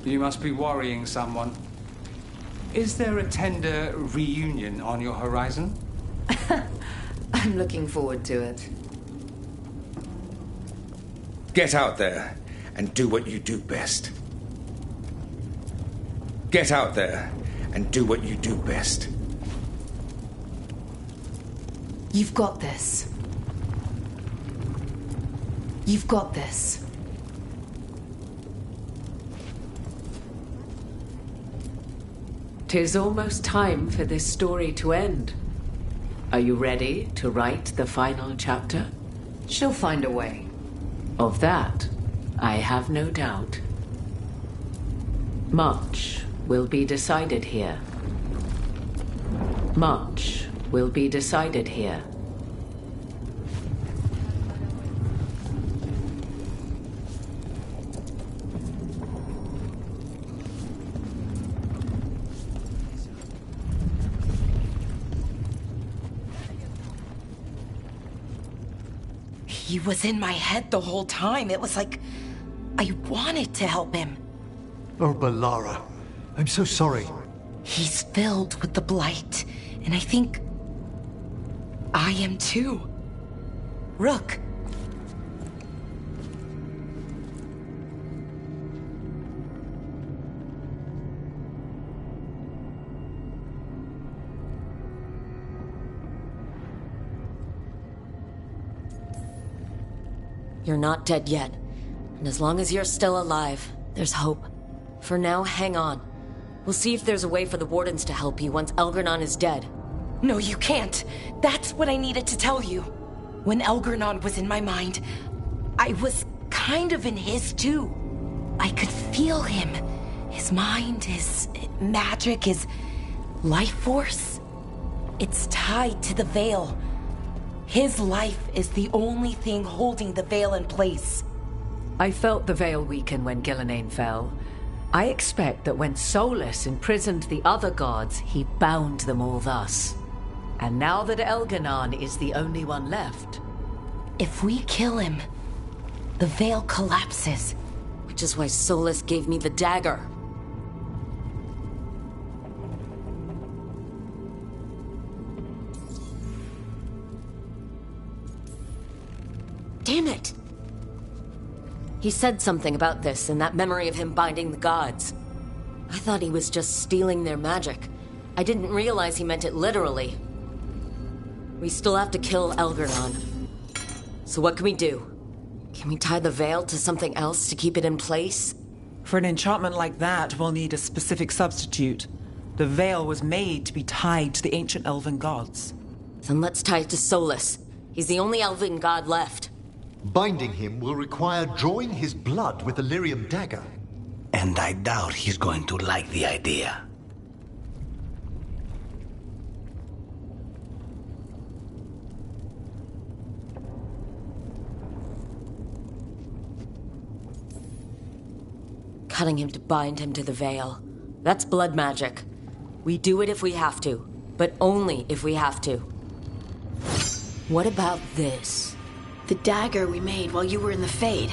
You must be worrying someone. Is there a tender reunion on your horizon? I'm looking forward to it. Get out there and do what you do best. Get out there and do what you do best. You've got this. You've got this. "'Tis almost time for this story to end. Are you ready to write the final chapter? She'll find a way. Of that, I have no doubt. Much will be decided here. Much will be decided here. He was in my head the whole time. It was like I wanted to help him. Oh, Balara. I'm so sorry. He's filled with the blight, and I think I am too. Rook. You're not dead yet. And as long as you're still alive, there's hope. For now, hang on. We'll see if there's a way for the Wardens to help you once Elgernon is dead. No, you can't. That's what I needed to tell you. When Elgernon was in my mind, I was kind of in his too. I could feel him. His mind, his magic, his life force. It's tied to the Veil. His life is the only thing holding the Veil in place. I felt the Veil weaken when Gillenane fell. I expect that when Solus imprisoned the other gods, he bound them all thus. And now that Elgernon is the only one left... If we kill him, the Veil collapses. Which is why Solus gave me the dagger. Damn it! He said something about this in that memory of him binding the gods. I thought he was just stealing their magic. I didn't realize he meant it literally. We still have to kill Elgernon. So what can we do? Can we tie the Veil to something else to keep it in place? For an enchantment like that, we'll need a specific substitute. The Veil was made to be tied to the ancient elven gods. Then let's tie it to Solus. He's the only elven god left. Binding him will require drawing his blood with the lyrium dagger. And I doubt he's going to like the idea. Cutting him to bind him to the Veil. That's blood magic. We do it if we have to, but only if we have to. What about this? The dagger we made while you were in the Fade.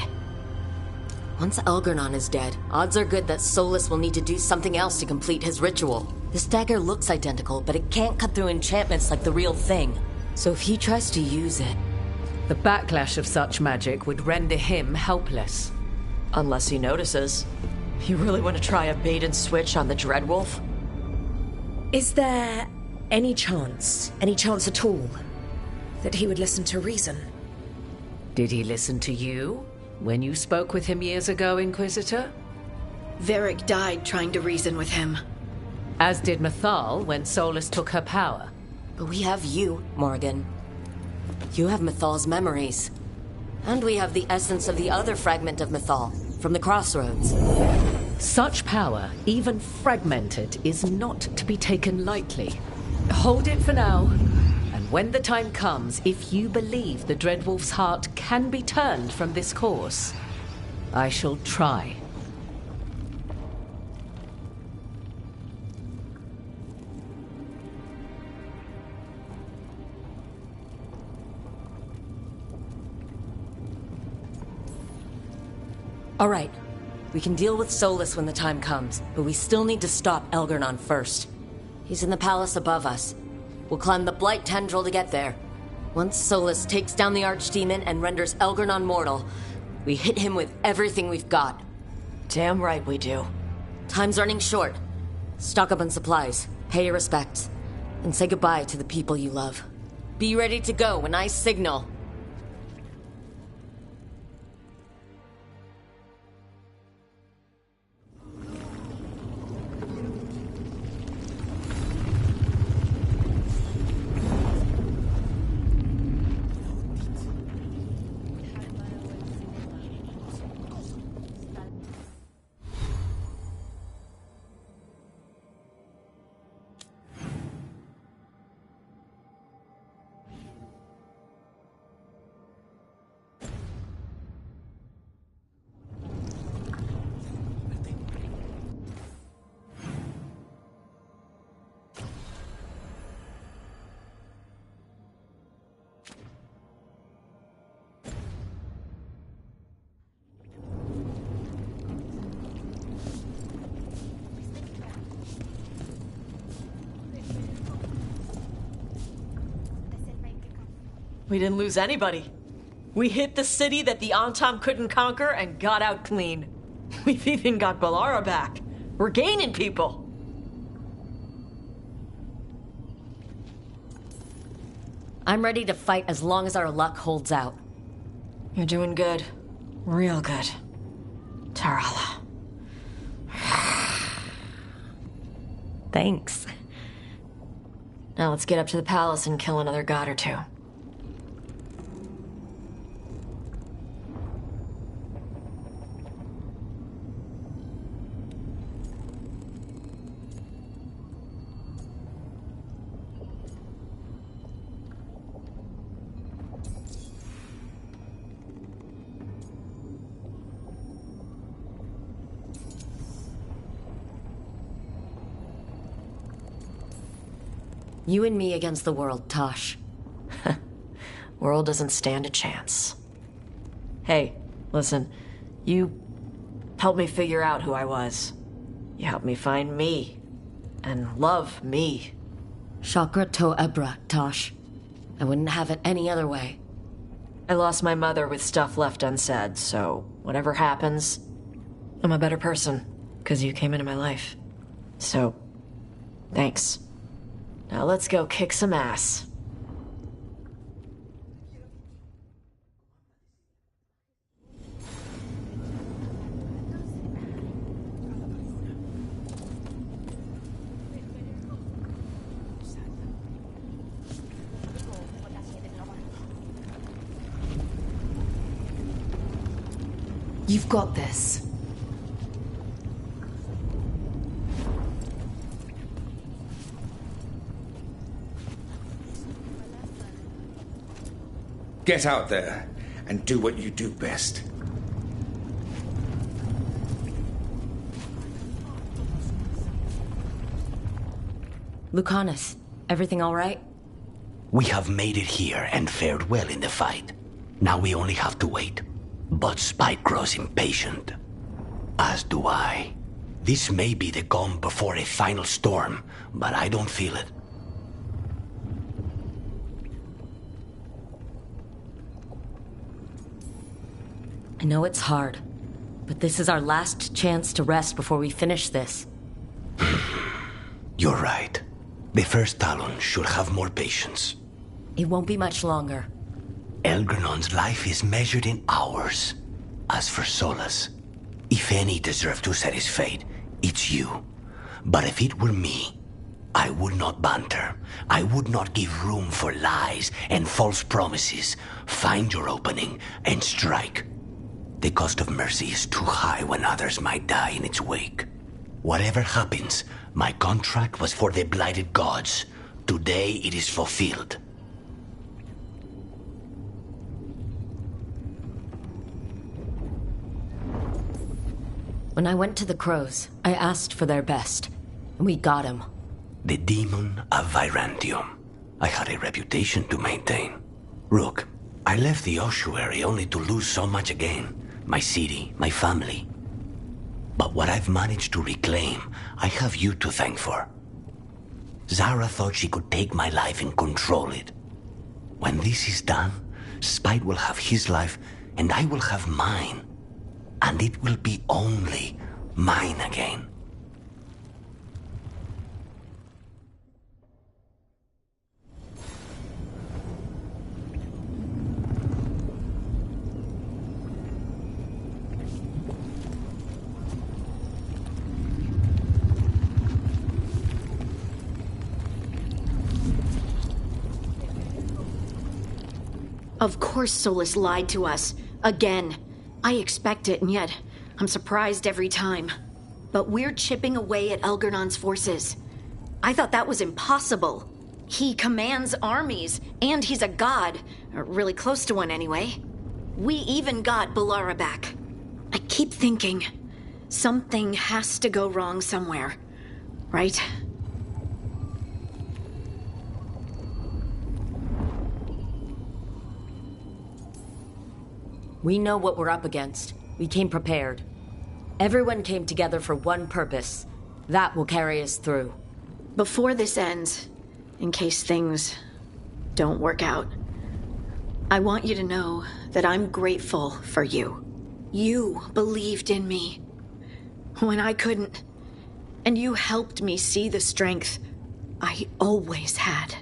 Once Elgarnon is dead, odds are good that Solus will need to do something else to complete his ritual. This dagger looks identical, but it can't cut through enchantments like the real thing. So if he tries to use it... The backlash of such magic would render him helpless. Unless he notices. You really want to try a bait and switch on the Dreadwolf? Is there any chance at all, that he would listen to reason? Did he listen to you when you spoke with him years ago, Inquisitor? Varric died trying to reason with him. As did Mythal when Solus took her power. But we have you, Morgan. You have Mythal's memories. And we have the essence of the other fragment of Mythal, from the Crossroads. Such power, even fragmented, is not to be taken lightly. Hold it for now. And when the time comes, if you believe the Dreadwolf's heart can be turned from this course, I shall try. All right. We can deal with Solus when the time comes, but we still need to stop Elgarnon first. He's in the palace above us. We'll climb the Blight Tendril to get there. Once Solus takes down the Archdemon and renders Elgarnon mortal, we hit him with everything we've got. Damn right we do. Time's running short. Stock up on supplies, pay your respects, and say goodbye to the people you love. Be ready to go when I signal. We didn't lose anybody. We hit the city that the Antam couldn't conquer and got out clean. We've even got Balara back. We're gaining people. I'm ready to fight as long as our luck holds out. You're doing good. Real good. Tarala. Thanks. Now let's get up to the palace and kill another god or two. You and me against the world, Tosh. World doesn't stand a chance. Hey, listen. You helped me figure out who I was. You helped me find me. And love me. Chakra to Ebra, Tosh. I wouldn't have it any other way. I lost my mother with stuff left unsaid, so whatever happens, I'm a better person, because you came into my life. So, thanks. Now let's go kick some ass. You've got this. Get out there and do what you do best. Lucanus, everything all right? We have made it here and fared well in the fight. Now we only have to wait. But Spike grows impatient. As do I. This may be the calm before a final storm, but I don't feel it. I know it's hard, but this is our last chance to rest before we finish this. You're right. The first Talon should have more patience. It won't be much longer. Elgernon's life is measured in hours. As for Solus, if any deserve to set his fate, it's you. But if it were me, I would not banter. I would not give room for lies and false promises. Find your opening and strike. The cost of mercy is too high when others might die in its wake. Whatever happens, my contract was for the blighted gods. Today it is fulfilled. When I went to the Crows, I asked for their best, and we got him. The demon of Virantium. I had a reputation to maintain. Rook, I left the ossuary only to lose so much again. My city, my family. But what I've managed to reclaim, I have you to thank for. Zara thought she could take my life and control it. When this is done, Spite will have his life, and I will have mine. And it will be only mine again. Of course Solus lied to us. Again. I expect it, and yet I'm surprised every time. But we're chipping away at Elgernon's forces. I thought that was impossible. He commands armies, and he's a god. Or really close to one, anyway. We even got Balara back. I keep thinking, something has to go wrong somewhere. Right? We know what we're up against. We came prepared. Everyone came together for one purpose. That will carry us through. Before this ends, in case things don't work out, I want you to know that I'm grateful for you. You believed in me when I couldn't, and you helped me see the strength I always had.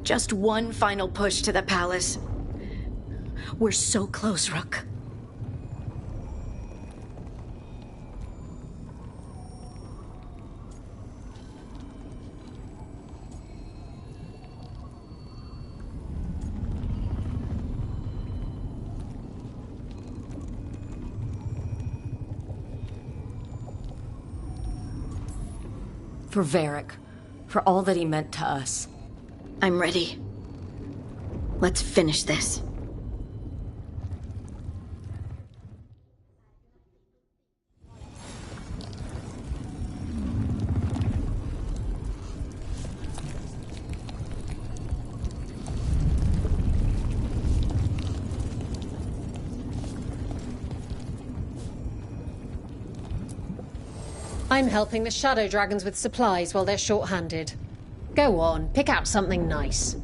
Just one final push to the palace. We're so close, Rook. For Varric, for all that he meant to us. I'm ready. Let's finish this. I'm helping the Shadow Dragons with supplies while they're short-handed. Go on, pick out something nice.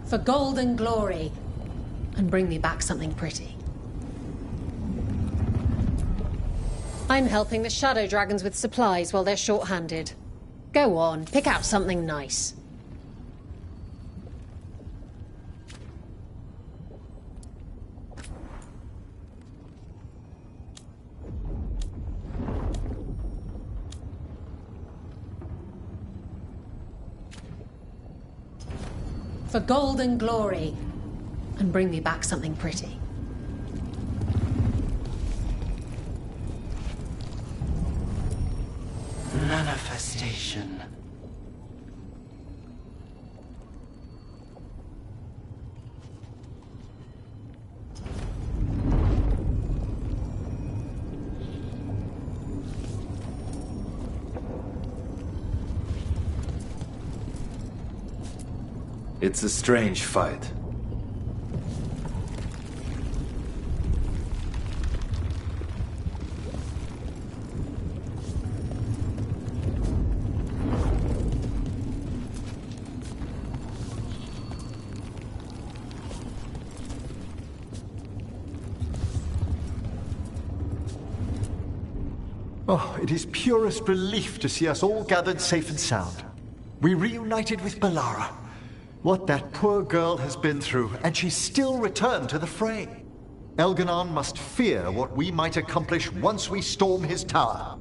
For gold and glory. And bring me back something pretty. I'm helping the Shadow Dragons with supplies while they're short-handed. Go on, pick out something nice. For gold and glory. And bring me back something pretty. Manifestation. It's a strange fight. Oh, it is purest relief to see us all gathered safe and sound. We reunited with Balara. What that poor girl has been through, and she's still returned to the fray. Elganon must fear what we might accomplish once we storm his tower.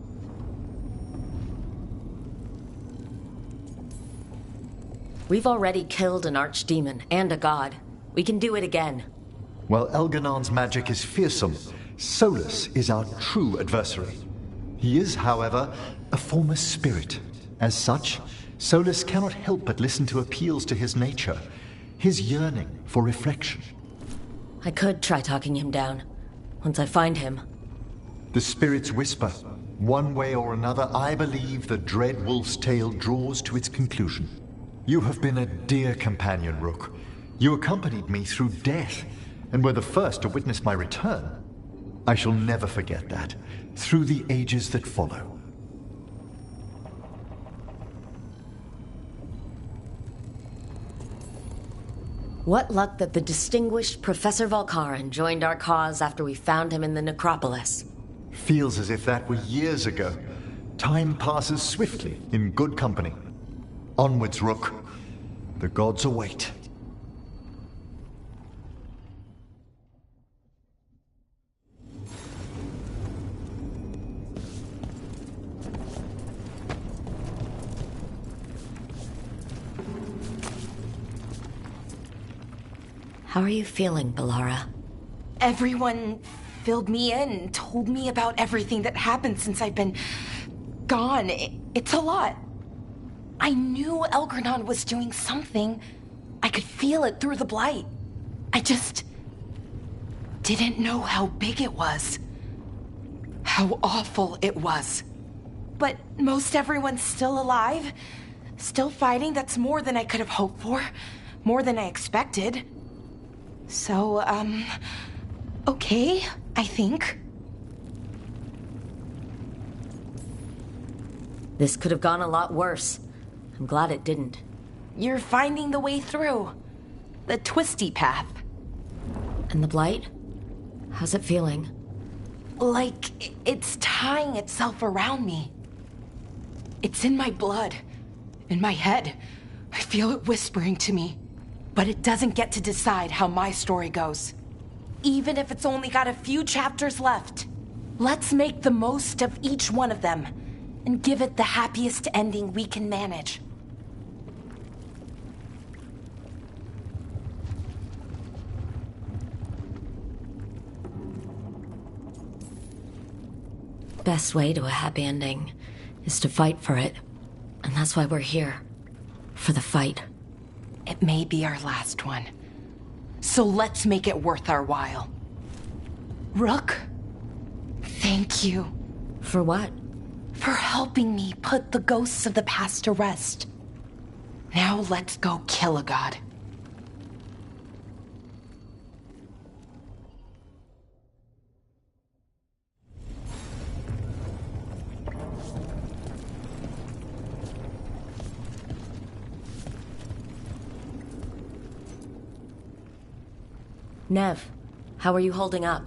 We've already killed an archdemon and a god. We can do it again. While Elganon's magic is fearsome, Solus is our true adversary. He is, however, a former spirit. As such, Solus cannot help but listen to appeals to his nature, his yearning for reflection. I could try talking him down, once I find him. The spirits whisper. One way or another, I believe the dread wolf's tale draws to its conclusion. You have been a dear companion, Rook. You accompanied me through death, and were the first to witness my return. I shall never forget that, through the ages that follow. What luck that the distinguished Professor Volkarin joined our cause after we found him in the necropolis. Feels as if that were years ago. Time passes swiftly in good company. Onwards, Rook. The gods await. How are you feeling, Balara? Everyone filled me in, told me about everything that happened since I've been gone. It's a lot. I knew Elgranon was doing something. I could feel it through the blight. I just didn't know how big it was. How awful it was. But most everyone's still alive. Still fighting. That's more than I could have hoped for. More than I expected. So, okay, I think. This could have gone a lot worse. I'm glad it didn't. You're finding the way through. The twisty path. And the blight? How's it feeling? Like it's tying itself around me. It's in my blood. In my head. I feel it whispering to me. But it doesn't get to decide how my story goes. Even if it's only got a few chapters left. Let's make the most of each one of them. And give it the happiest ending we can manage. Best way to a happy ending is to fight for it. And that's why we're here. For the fight. It may be our last one. So let's make it worth our while. Rook, thank you. For what? For helping me put the ghosts of the past to rest. Now let's go kill a god. Nev, how are you holding up?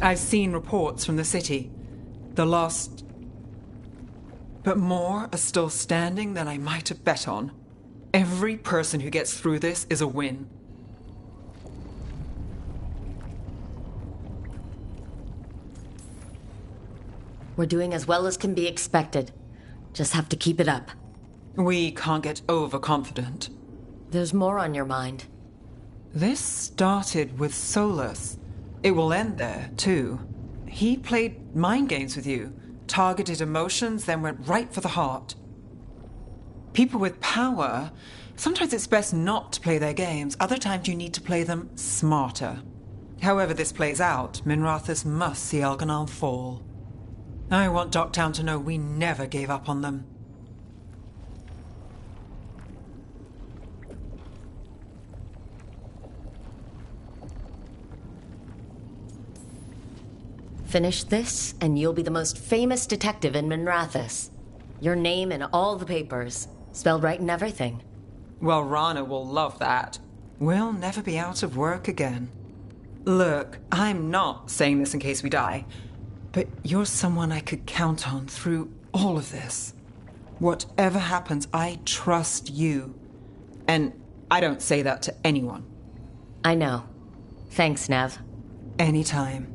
I've seen reports from the city. The lost... But more are still standing than I might have bet on. Every person who gets through this is a win. We're doing as well as can be expected. Just have to keep it up. We can't get overconfident. There's more on your mind. This started with Solus. It will end there, too. He played mind games with you, targeted emotions, then went right for the heart. People with power, sometimes it's best not to play their games. Other times you need to play them smarter. However this plays out, Minrathous must see Elganon fall. I want Docktown to know we never gave up on them. Finish this, and you'll be the most famous detective in Minrathous. Your name in all the papers, spelled right in everything. Well, Rana will love that. We'll never be out of work again. Look, I'm not saying this in case we die, but you're someone I could count on through all of this. Whatever happens, I trust you. And I don't say that to anyone. I know. Thanks, Nev. Anytime.